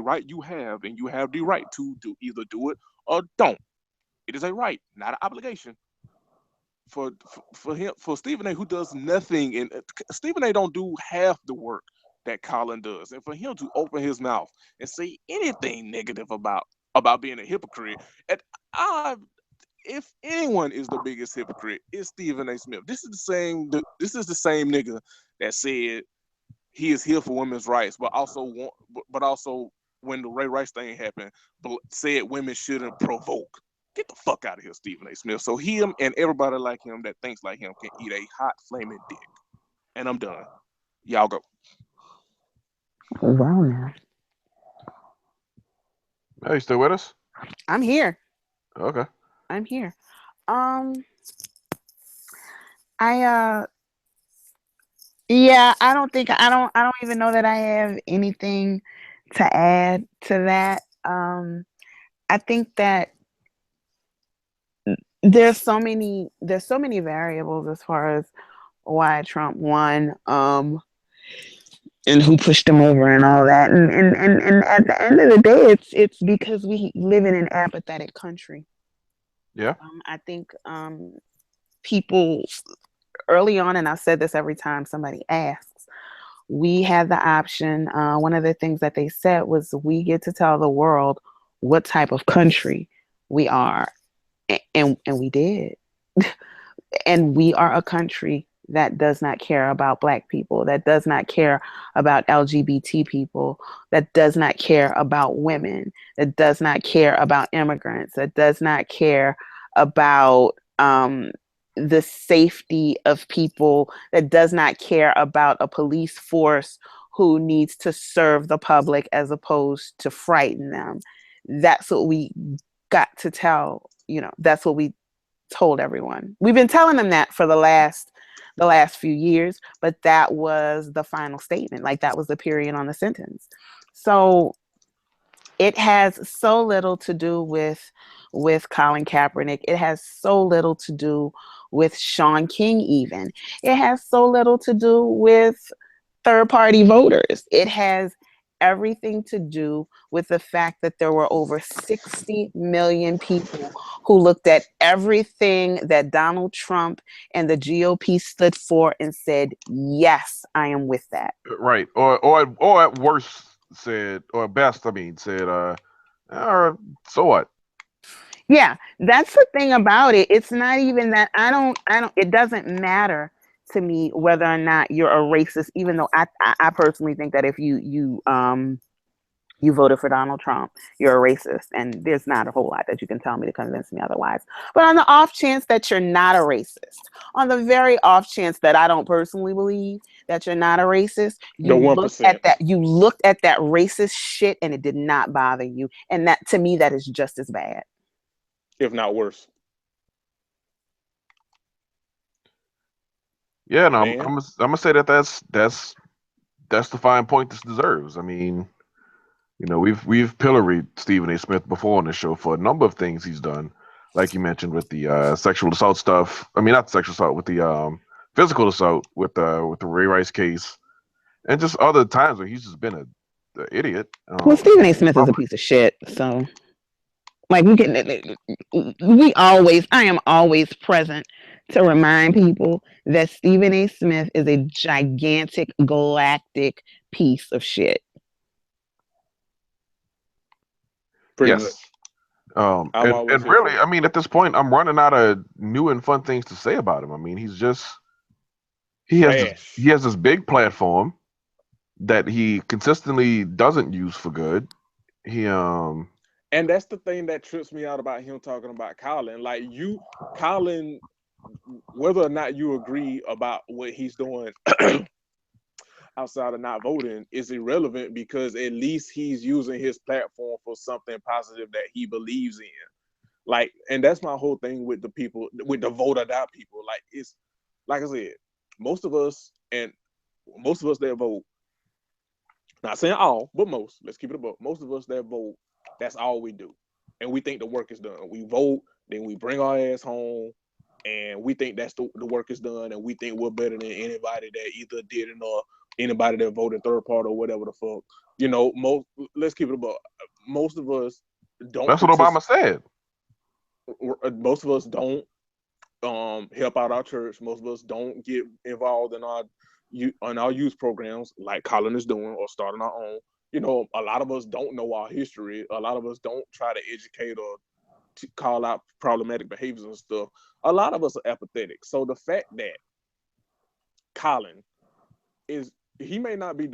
right you have, and you have the right to either do it or don't. It is a right, not an obligation. For Stephen A, who does nothing, and Stephen A don't do half the work that Colin does, and for him to open his mouth and say anything negative about being a hypocrite, and if anyone is the biggest hypocrite, it's Stephen A. Smith. This is the same nigga that said he is here for women's rights, but also when the Ray Rice thing happened, said women shouldn't provoke. Get the fuck out of here, Stephen A. Smith. So him and everybody like him that thinks like him can eat a hot flaming dick. And I'm done. Y'all go. Wow, now Hey, you still with us? I'm here. Okay. I'm here. Um, I yeah, I don't even know that I have anything to add to that. I think that there's so many variables as far as Trump won, and who pushed him over and all that. And at the end of the day, it's because we live in an apathetic country. Yeah. I think people early on, and I've said this every time somebody asks, we had the option. One of the things that they said was we get to tell the world what type of country we are, and we did. And we are a country that does not care about Black people, that does not care about LGBT people, that does not care about women, that does not care about immigrants, that does not care about the safety of people, that does not care about a police force who needs to serve the public as opposed to frighten them. That's what we got to tell, that's what we told everyone. We've been telling them that for the last few years, but that was the final statement. Like that was the period on the sentence. So it has so little to do with Colin Kaepernick. It has so little to do with Shaun King even. It has so little to do with third party voters. It has everything to do with the fact that there were over 60 million people who looked at everything that Donald Trump and the GOP stood for and said, yes, I am with that. Right. Or at worst said, or at best, said, so what? Yeah, that's the thing about it. It's not even that it doesn't matter to me whether or not you're a racist, even though I personally think that if you voted for Donald Trump, you're a racist, and there's not a whole lot that you can tell me to convince me otherwise. But on the off chance that you're not a racist, on the very off chance that I don't personally believe that you're not a racist, you looked at that racist shit and it did not bother you, and that to me that is just as bad, if not worse. Yeah, no, I'm gonna say that's the fine point this deserves. I mean, we've pilloried Stephen A. Smith before on the show for a number of things he's done, like you mentioned with the sexual assault stuff. I mean, not sexual assault, with the physical assault with the Ray Rice case, and just other times where he's just been an idiot. Well, Stephen A. Smith is a piece of shit, so. Like I am always present to remind people that Stephen A. Smith is a gigantic galactic piece of shit. Pretty much. And really, I mean, at this point, I'm running out of new and fun things to say about him. I mean, he has this big platform that he consistently doesn't use for good. And that's the thing that trips me out about him talking about Colin. Like Colin, whether or not you agree about what he's doing outside of not voting is irrelevant, because at least he's using his platform for something positive that he believes in. Like, and that's my whole thing with the people, with the vote or die people. Like, it's like I said, most of us that vote, not saying all, but most, let's keep it above. Most of us that vote, that's all we do. And we think the work is done. We vote, then we bring our ass home, and we think that's the work is done, and we think we're better than anybody that either didn't or anybody that voted third party or whatever the fuck. Let's keep it above. Most of us don't. That's what Obama said. Most of us don't help out our church. Most of us don't get involved in our youth programs like Colin is doing, or starting our own. A lot of us don't know our history. A lot of us don't try to educate or to call out problematic behaviors and stuff. A lot of us are apathetic. So the fact that Colin he may not be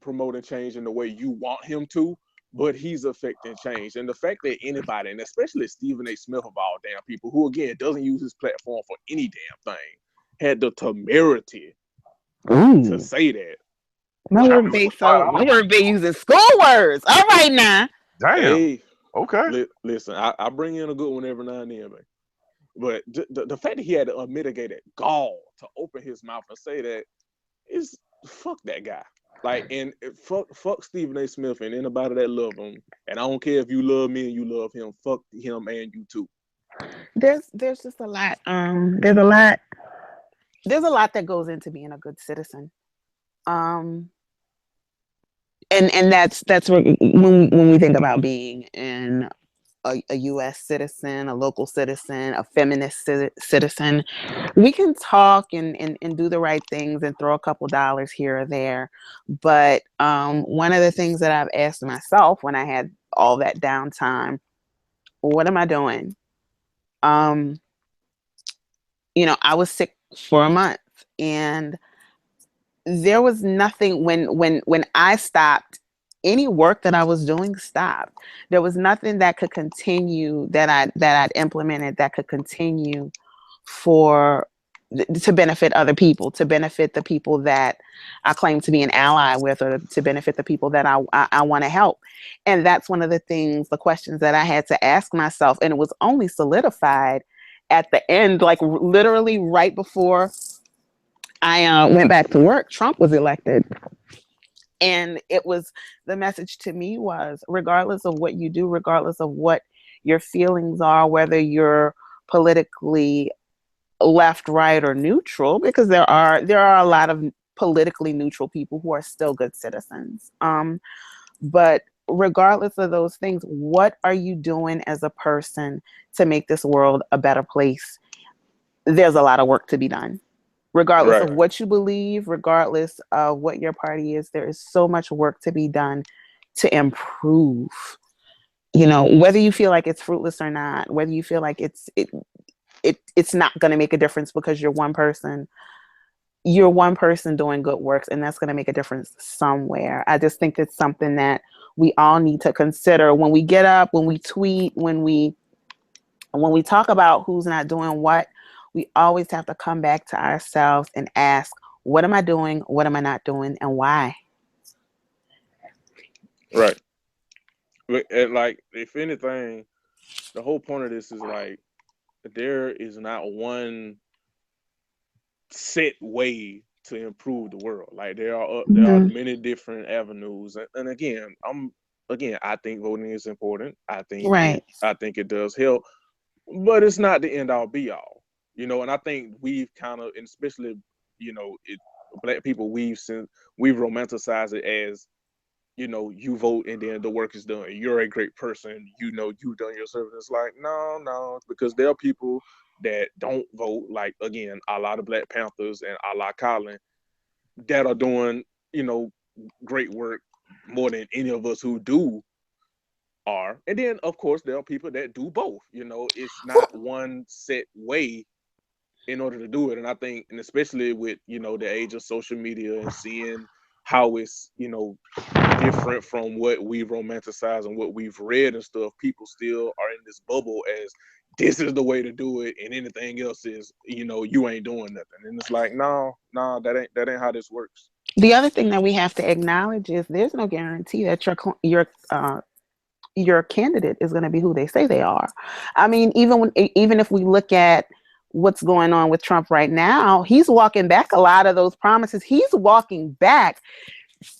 promoting change in the way you want him to, but he's affecting change. And the fact that anybody, and especially Stephen A. Smith of all damn people, who again doesn't use his platform for any damn thing, had the temerity to say that. My work be using school words. All right now. Damn. Hey, okay. Listen, I bring in a good one every now and then, man. But the fact that he had the unmitigated gall to open his mouth and say that is fuck that guy. Like, and fuck Stephen A. Smith and anybody that love him. And I don't care if you love me and you love him. Fuck him and you too. There's just a lot. There's a lot there's a lot that goes into being a good citizen. Um, and that's when we think about being in a U.S. citizen, a local citizen, a feminist citizen, we can talk and do the right things and throw a couple dollars here or there. But one of the things that I've asked myself when I had all that downtime, what am I doing? Um, I was sick for a month, and there was nothing when I stopped. Any work that I was doing stopped. There was nothing that could continue that I'd implemented that could continue for to benefit other people, to benefit the people that I claim to be an ally with, or to benefit the people that I want to help. And that's one of the things, the questions that I had to ask myself, and it was only solidified at the end, like literally right before I went back to work. Trump was elected. And it was, the message to me was, regardless of what you do, regardless of what your feelings are, whether you're politically left, right, or neutral, because there are a lot of politically neutral people who are still good citizens. But regardless of those things, what are you doing as a person to make this world a better place? There's a lot of work to be done. Regardless Right. of what you believe, regardless of what your party is, there is so much work to be done to improve. Whether you feel like it's fruitless or not, whether you feel like it's not going to make a difference because you're one person doing good works, and that's going to make a difference somewhere. I just think it's something that we all need to consider when we get up, when we tweet, when we talk about who's not doing what. We always have to come back to ourselves and ask, what am I doing? What am I not doing? And why? Right. And like, if anything, the whole point of this is like, there is not one set way to improve the world. Like, there are Mm-hmm. many different avenues. And again, I think voting is important. I think it Right. I think it does help, but it's not the end all be all. And I think we've kind of, and especially, black people, we've romanticized it as, you vote and then the work is done. You're a great person. You've done your service. It's like, no, no, because there are people that don't vote, like, again, a lot of Black Panthers and a la Colin, that are doing, great work more than any of us who do are. And then, of course, there are people that do both. It's not one set way in order to do it. And I think, and especially with, the age of social media and seeing how it's, different from what we romanticize and what we've read and stuff, people still are in this bubble as this is the way to do it, and anything else is, you ain't doing nothing. And it's like, no, no, that ain't how this works. The other thing that we have to acknowledge is there's no guarantee that your candidate is going to be who they say they are. I mean, even if we look at what's going on with Trump right now, he's walking back a lot of those promises. He's walking back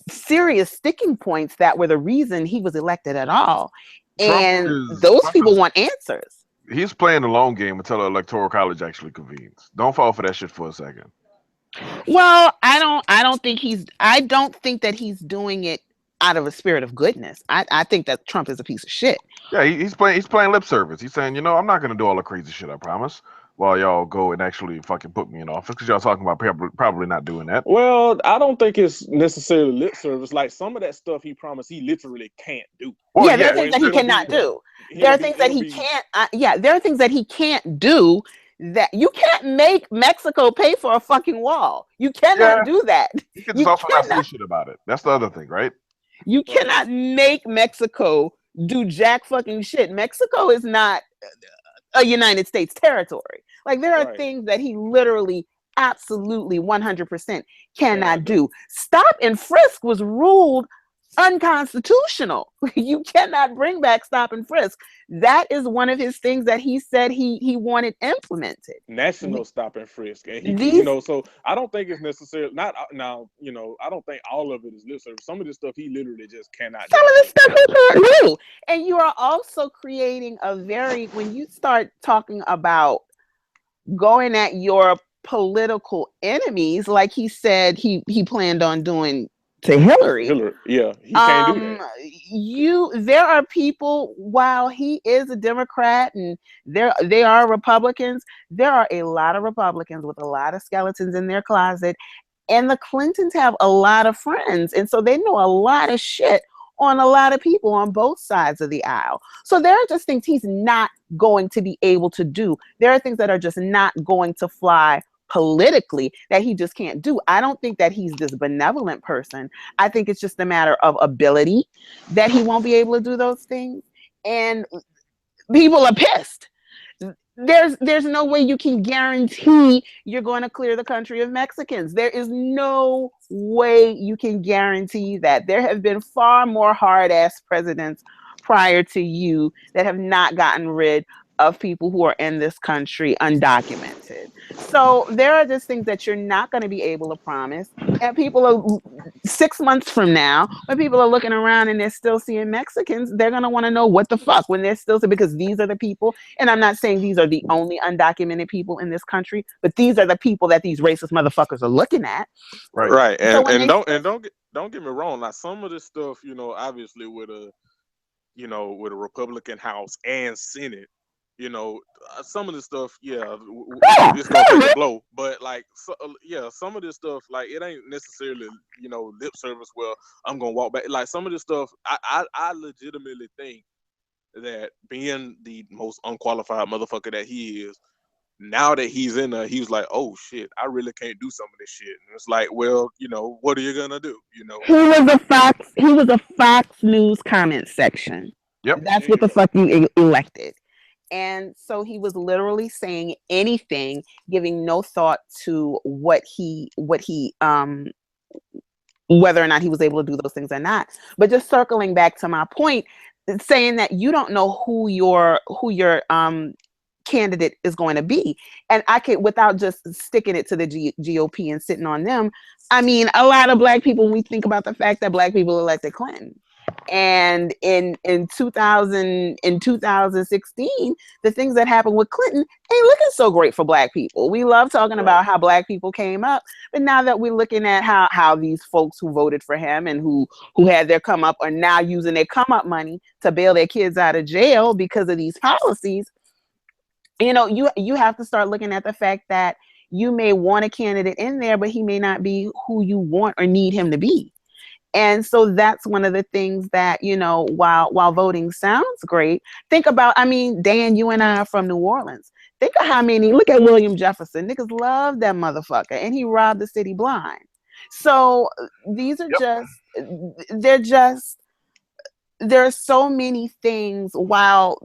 serious sticking points that were the reason he was elected at all. And those Trump people is want answers. he's playing the long game until the electoral college actually convenes. Don't fall for that shit for a second. Well, I don't think that he's doing it out of a spirit of goodness. I think that Trump is a piece of shit. Yeah, he's playing lip service. He's saying, I'm not gonna do all the crazy shit I promise, while y'all go and actually fucking put me in office because y'all talking about probably not doing that. Well, I don't think it's necessarily lip service. Like, some of that stuff he promised, he literally can't do. Well, Yeah, there yeah, are things that he It'll cannot be, do. There are things that it'll he be. can't. Yeah, there are things that he can't do. That you can't make Mexico pay for a fucking wall. You cannot yeah. do that. He could just You also not say cannot. shit about it. That's the other thing, right? You Right. cannot make Mexico do jack fucking shit. Mexico is not a United States territory. Like, there are Right. things that he literally, absolutely, 100% Cannot cannot do. do. Stop and frisk was ruled unconstitutional. You cannot bring back stop and frisk. That is one of his things that he said he wanted implemented. National stop and frisk, and These so I don't think it's necessarily not now. I don't think all of it is lip service. Some of this stuff he literally just cannot Some do. of this stuff he can't do. And you are also creating when you start talking about going at your political enemies like he said he planned on doing to Hillary. Hillary, yeah, he can't do that. There are people, while he is a Democrat and they are Republicans, there are a lot of Republicans with a lot of skeletons in their closet, and the Clintons have a lot of friends, and so they know a lot of shit on a lot of people on both sides of the aisle. So there are just things he's not going to be able to do. There are things that are just not going to fly politically that he just can't do. I don't think that he's this benevolent person. I think it's just a matter of ability that he won't be able to do those things. And people are pissed. There's no way you can guarantee you're going to clear the country of Mexicans. There is no way you can guarantee that. There have been far more hard-ass presidents prior to you that have not gotten rid of people who are in this country undocumented. So there are just things that you're not going to be able to promise. And people are 6 months from now, when people are looking around and they're still seeing Mexicans, they're going to want to know what the fuck when they're still, because these are the people. And I'm not saying these are the only undocumented people in this country, but these are the people that these racist motherfuckers are looking at. Right. So And don't get me wrong. Like some of this stuff, obviously with a Republican House and Senate, some of this stuff, it's gonna take a blow. But some of this stuff, like it ain't necessarily, lip service. Well, I'm gonna walk back. Like some of this stuff, I legitimately think that being the most unqualified motherfucker that he is, now that he's in there, he's like, oh shit, I really can't do some of this shit. And it's like, well, what are you gonna do? He was a Fox News comment section. Yep. That's what the fuck you elected. And so he was literally saying anything, giving no thought to whether or not he was able to do those things or not. But just circling back to my point, saying that you don't know who your candidate is going to be. And I could, without just sticking it to the GOP and sitting on them, I mean, a lot of black people, when we think about the fact that black people elected Clinton. And in 2016, the things that happened with Clinton ain't looking so great for black people. We love talking about how black people came up, but now that we're looking at how these folks who voted for him and who had their come up are now using their come up money to bail their kids out of jail because of these policies, you have to start looking at the fact that you may want a candidate in there, but he may not be who you want or need him to be. And so that's one of the things that, while voting sounds great, think about, Dan, you and I are from New Orleans. Think of look at William Jefferson. Niggas love that motherfucker. And he robbed the city blind. So these are there are so many things while,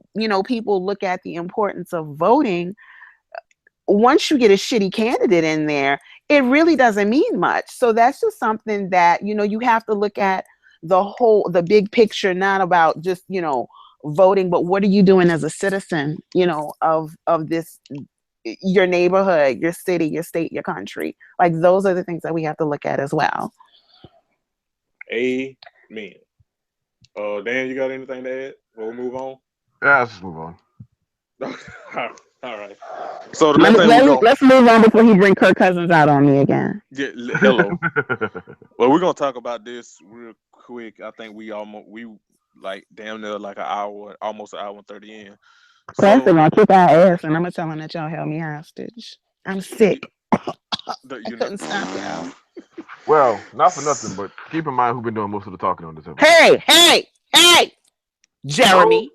people look at the importance of voting. Once you get a shitty candidate in there, it really doesn't mean much. So that's just something that, you have to look at the big picture, not about just, voting, but what are you doing as a citizen, of this, your neighborhood, your city, your state, your country. Like those are the things that we have to look at as well. Amen. Dan, you got anything to add? We'll move on. Yeah, let's just move on. All right. So let's move on before he bring Kirk Cousins out on me again. Yeah, hello. Well, we're gonna talk about this real quick. I think we like damn near like an hour, almost an hour and 30 in. First of all, kick our ass, and I'm gonna tell him that y'all held me hostage. I'm sick. I couldn't stop y'all. Well, not for nothing, but keep in mind who's been doing most of the talking on this episode. Hey, Jeremy.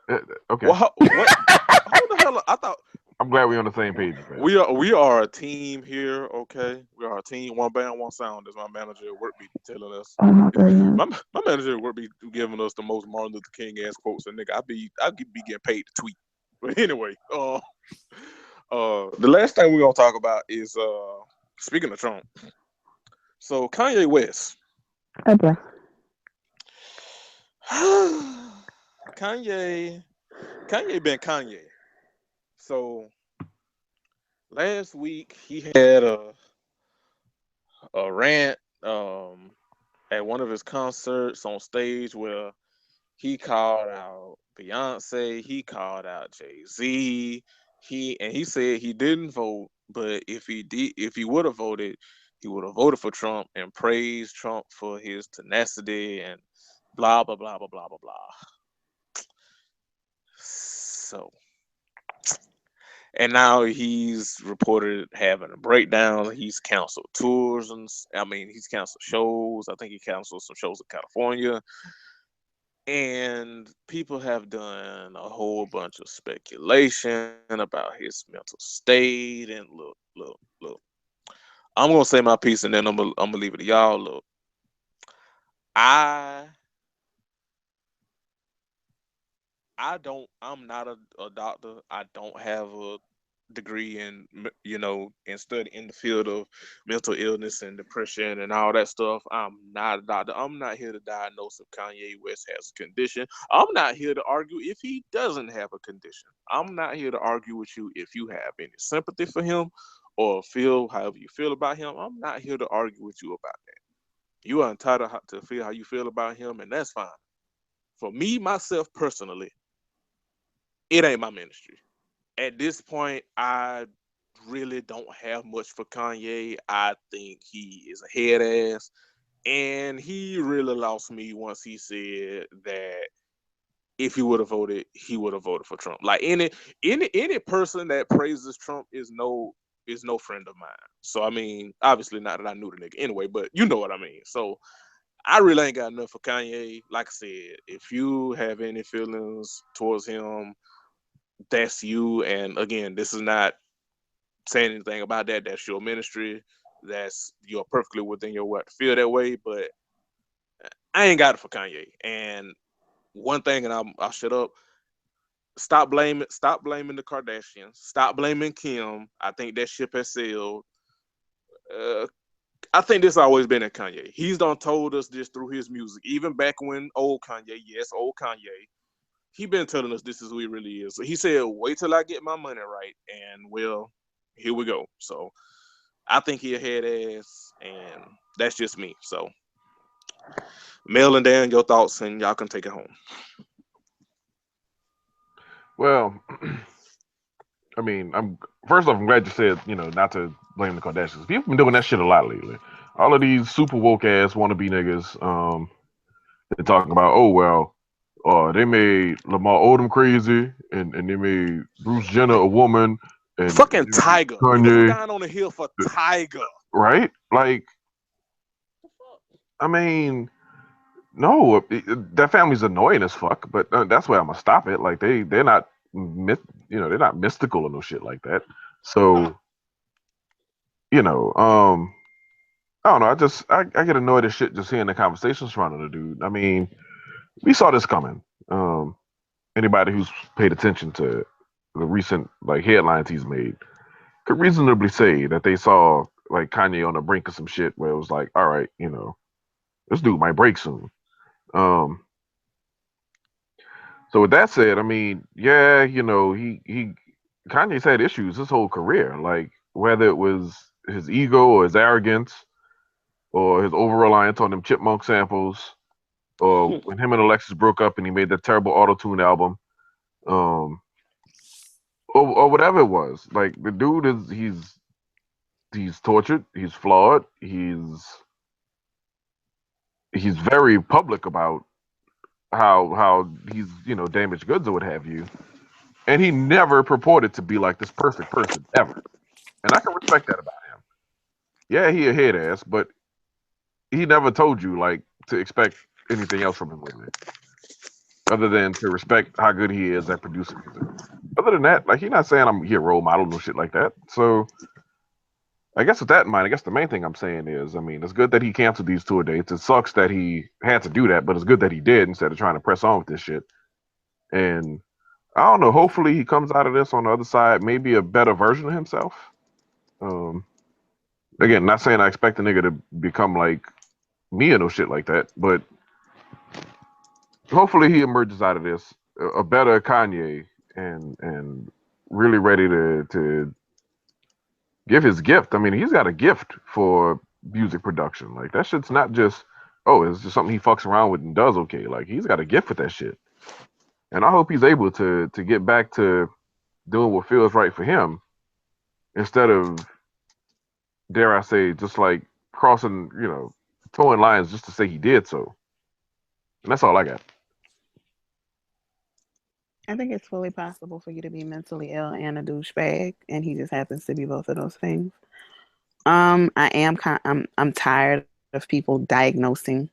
Okay. Well, what? Who the hell? I thought. I'm glad we're on the same page. Man. We are a team here, okay? We are a team, one band, one sound, as my manager at work be telling us. Oh my goodness. My manager at work be giving us the most Martin Luther King ass quotes, and nigga, I be getting paid to tweet. But anyway, the last thing we're gonna talk about is speaking of Trump. So Kanye West. Okay. Kanye been Kanye. So last week he had a rant at one of his concerts on stage where he called out Beyonce, he called out Jay-Z, he said he didn't vote But if he would have voted, he would have voted for Trump and praised Trump for his tenacity and blah blah blah blah blah blah blah. So, and now he's reported having a breakdown. He's canceled tours and he's canceled shows. I think he canceled some shows in California. And people have done a whole bunch of speculation about his mental state. And look. I'm gonna say my piece, and then I'm gonna leave it to y'all. Look, I I'm not a doctor. I don't have a degree in study in the field of mental illness and depression and all that stuff. I'm not a doctor. I'm not here to diagnose if Kanye West has a condition. I'm not here to argue if he doesn't have a condition. I'm not here to argue with you if you have any sympathy for him or feel however you feel about him. I'm not here to argue with you about that. You are entitled to feel how you feel about him, and that's fine. For me, myself personally, it ain't my ministry. At this point, I really don't have much for Kanye. I think he is a head ass, and he really lost me once he said that if he would have voted, he would have voted for Trump. Like any person that praises Trump is no friend of mine. So I mean, obviously not that I knew the nigga anyway, but you know what I mean. So I really ain't got enough for Kanye. Like I said, if you have any feelings towards him, that's you. And again, this is not saying anything about that. That's your ministry. You're perfectly within your right to feel that way. But I ain't got it for Kanye. And one thing, and I'll shut up. Stop blaming the Kardashians. Stop blaming Kim. I think that ship has sailed. I think this always been in Kanye. He's done told us this through his music. Even back when old Kanye, he been telling us this is who he really is. So he said, wait till I get my money right. And well, here we go. So I think he a head ass, and that's just me. So Mel and Dan, your thoughts, and y'all can take it home. Well, I mean, first off, I'm glad you said, not to blame the Kardashians. People been doing that shit a lot lately. All of these super woke ass wannabe niggas, they're talking about, oh well, they made Lamar Odom crazy, and they made Bruce Jenner a woman, and Fucking Tiger. Niggas was Kanye, dying on the hill for Tiger. right? Like, I mean, no, that family's annoying as fuck, but that's why I'm gonna stop it. Like they're not, they're not mystical or no shit like that. So, I don't know. I get annoyed at shit just hearing the conversations surrounding the dude. I mean, we saw this coming. Anybody who's paid attention to the recent like headlines he's made could reasonably say that they saw like Kanye on the brink of some shit where it was like, all right, this dude might break soon. Um, so with that said, I mean, yeah, he Kanye's had issues his whole career, like whether it was his ego or his arrogance or his over reliance on them chipmunk samples, or when him and Alexis broke up and he made that terrible auto tune album, um, or whatever it was. Like the dude he's tortured, he's flawed, he's very public about how he's damaged goods or what have you, and he never purported to be like this perfect person ever, and I can respect that about him. Yeah, he a head ass, but he never told you like to expect anything else from him lately, other than to respect how good he is at producing music. Other than that, like he's not saying I'm a role model no shit like that. So I guess with that in mind, I guess the main thing I'm saying is, I mean, it's good that he canceled these tour dates. It sucks that he had to do that, but it's good that he did instead of trying to press on with this shit. And I don't know. Hopefully, he comes out of this on the other side, maybe a better version of himself. Um, Again, not saying I expect the nigga to become like me or no shit like that, but hopefully he emerges out of this a better Kanye and really ready to give his gift. I mean, he's got a gift for music production. Like that shit's not just it's just something he fucks around with and does okay. Like he's got a gift with that shit. And I hope he's able to get back to doing what feels right for him instead of, dare I say, just like crossing, towing lines just to say he did so. And that's all I got. I think it's fully possible for you to be mentally ill and a douchebag, and he just happens to be both of those things. I'm tired of people diagnosing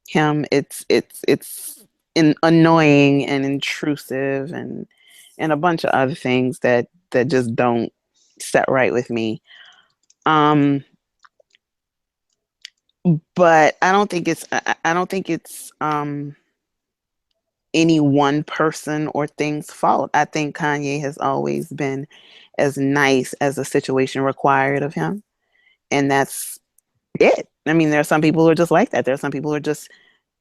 him. It's annoying and intrusive and a bunch of other things that just don't set right with me. Um, but I don't think it's any one person or thing's fault. I think Kanye has always been as nice as the situation required of him, and that's it. I mean, there are some people who are just like that. There are some people who are just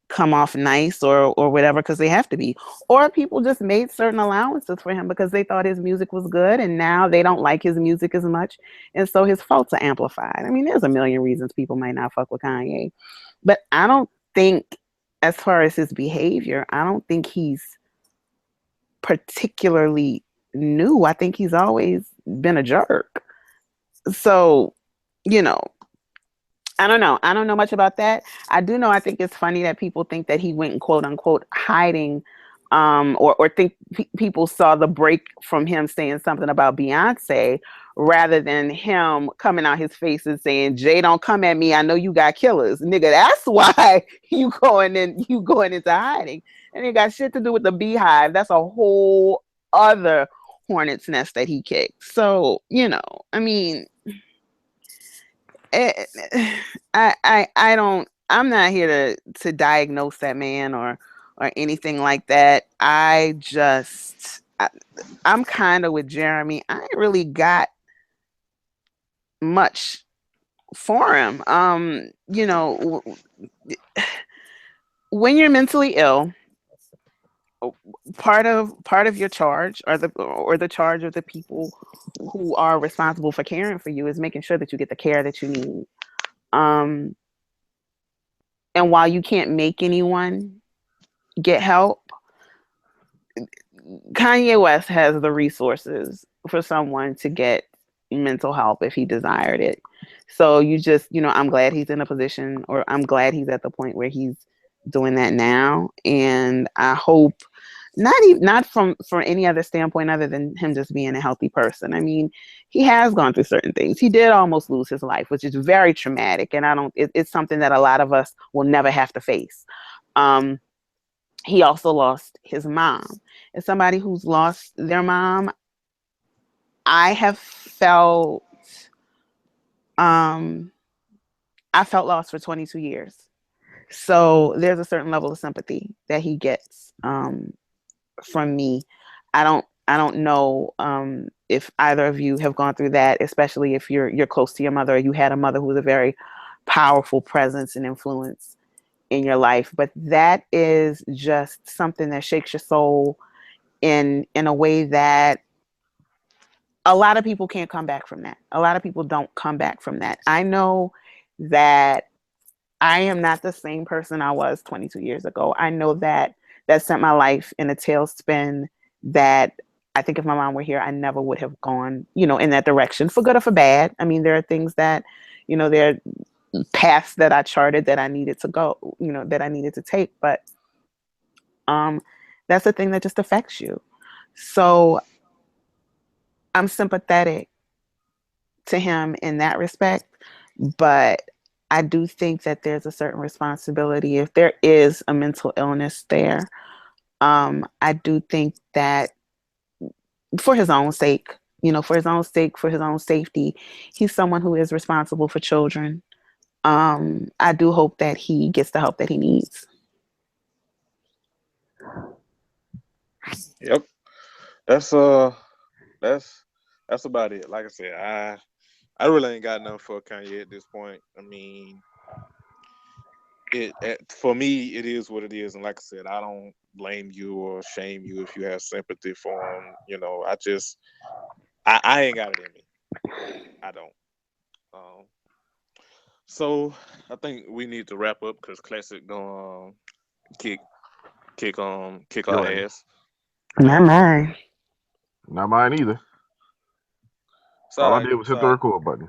come off nice or whatever because they have to be, or people just made certain allowances for him because they thought his music was good, and now they don't like his music as much, and so his faults are amplified. I mean, there's a million reasons people might not fuck with Kanye, but I don't think, as far as his behavior, I don't think he's particularly new. I think he's always been a jerk. So, you know, I don't know. I don't know much about that. I do know, I think it's funny that people think that he went and quote unquote hiding, or think people saw the break from him saying something about Beyonce rather than him coming out his face and saying, Jay, don't come at me. I know you got killers. Nigga, that's why you going into hiding. And it got shit to do with the beehive. That's a whole other hornet's nest that he kicked. So, I mean, eh, I don't. I'm not here to diagnose that man or anything like that. I'm kind of with Jeremy. I ain't really got much for him. When you're mentally ill, part of your charge, or the charge of the people who are responsible for caring for you, is making sure that you get the care that you need. Um, and while you can't make anyone get help, Kanye West has the resources for someone to get mental help if he desired it. So I'm glad he's in a position, or I'm glad he's at the point where he's doing that now. And I hope not from any other standpoint other than him just being a healthy person. I mean, he has gone through certain things. He did almost lose his life, which is very traumatic, and it's something that a lot of us will never have to face. Um, he also lost his mom. As somebody who's lost their mom, I have felt um I felt lost for 22 years. So there's a certain level of sympathy that he gets from me. I don't know if either of you have gone through that, especially if you're close to your mother, or you had a mother who was a very powerful presence and influence in your life. But that is just something that shakes your soul in a way that a lot of people can't come back from that. A lot of people don't come back from that. I know that I am not the same person I was 22 years ago. I know that sent my life in a tailspin that I think if my mom were here, I never would have gone, in that direction, for good or for bad. I mean, there are things that, there are paths that I charted that I needed to go, that I needed to take. But um, that's the thing that just affects you. So I'm sympathetic to him in that respect, but I do think that there's a certain responsibility if there is a mental illness there. I do think that for his own sake, for his own sake, for his own safety, he's someone who is responsible for children. I do hope that he gets the help that he needs. Yep. That's that's that's about it. Like I said, I really ain't got nothing for Kanye at this point. I mean, for me, it is what it is, and like I said, I don't blame you or shame you if you have sympathy for him. I ain't got it in me. I don't. Um, so I think we need to wrap up because Classic gonna kick kick our Your ass. ass. Not mine. Not mine either. It's All all I right. did was It's hit all the right. record button.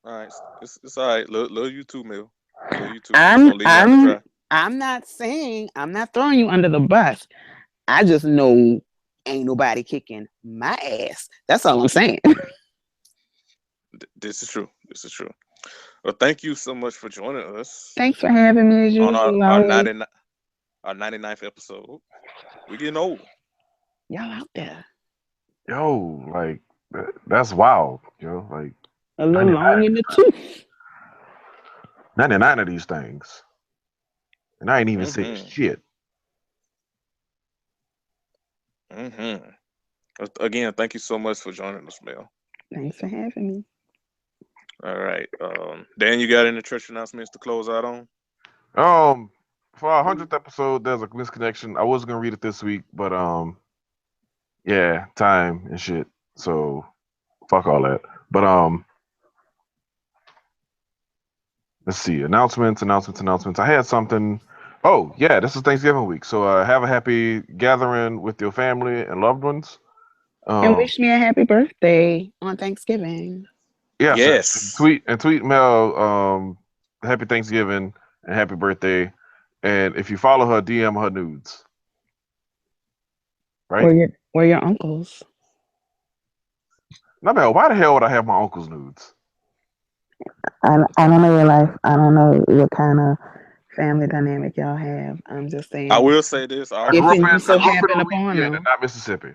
All right. It's all right. Love you too, Mel. Love you too. Just I'm gonna leave you out to I'm dry. I'm not saying I'm not throwing you under the bus. I just know ain't nobody kicking my ass. That's all I'm saying. This is true. This is true. Well, thank you so much for joining us Thanks for having me as on usual. our Always. 99 our 99th episode. We're getting old. Y'all out there. Yo, like that's wild. Like A little 99, long in the tooth. 99 of these things, and I ain't even said Mm-hmm. shit. Mm-hmm. Again, thank you so much for joining us, Mel. Thanks for having me. All right. Dan, you got any church announcements to close out on? For our 100th episode, there's a misconnection. I was gonna read it this week, but yeah, time and shit. So fuck all that. But let's see. Announcements. I had something. Oh yeah, this is Thanksgiving week. So have a happy gathering with your family and loved ones. And wish me a happy birthday on Thanksgiving. Yes, Yes. tweet Mel happy Thanksgiving and happy birthday. And if you follow her, DM her nudes. Right? Where your uncles? Now, Mel, why the hell would I have my uncle's nudes? I don't know your life. I don't know what kind of family dynamic y'all have. I'm just I saying. will say this. I All I'm If grew gonna up and say you in is I so grew up in happen upon Louisiana, them. not Mississippi.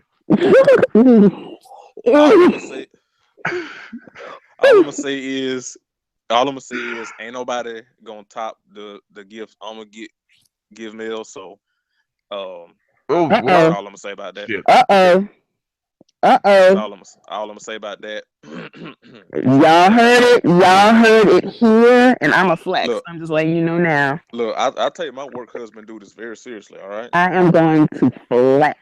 all I'm gonna say all I'm gonna say is ain't nobody gonna top the gift I'm gonna give Mel. So Oh that's well, Uh-oh. all I'm gonna say about that. shit. Uh-oh. That's Uh-oh. all I'm gonna say about that. Y'all heard it. Y'all heard it here. And I'm a flex. Look, I'm just letting you know now. I tell you, my work husband do this very seriously. All right, I am going to flex.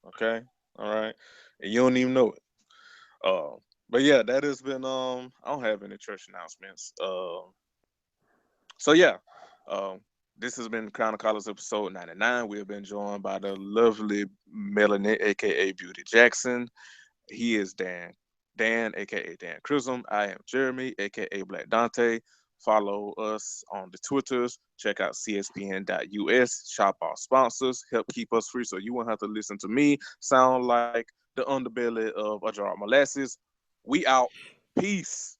okay, all right, and you don't even know it. Uh, but yeah, that has been I don't have any church announcements. So yeah, um, this has been Crown of Collards episode 99. We have been joined by the lovely Melanie, aka Beauty Jackson. He is Dan, aka Dan Chrism. I am Jeremy, aka Black Dante. Follow us on the Twitters. Check out cspn.us. Shop our sponsors. Help keep us free so you won't have to listen to me sound like the underbelly of a jar of molasses. We out. Peace.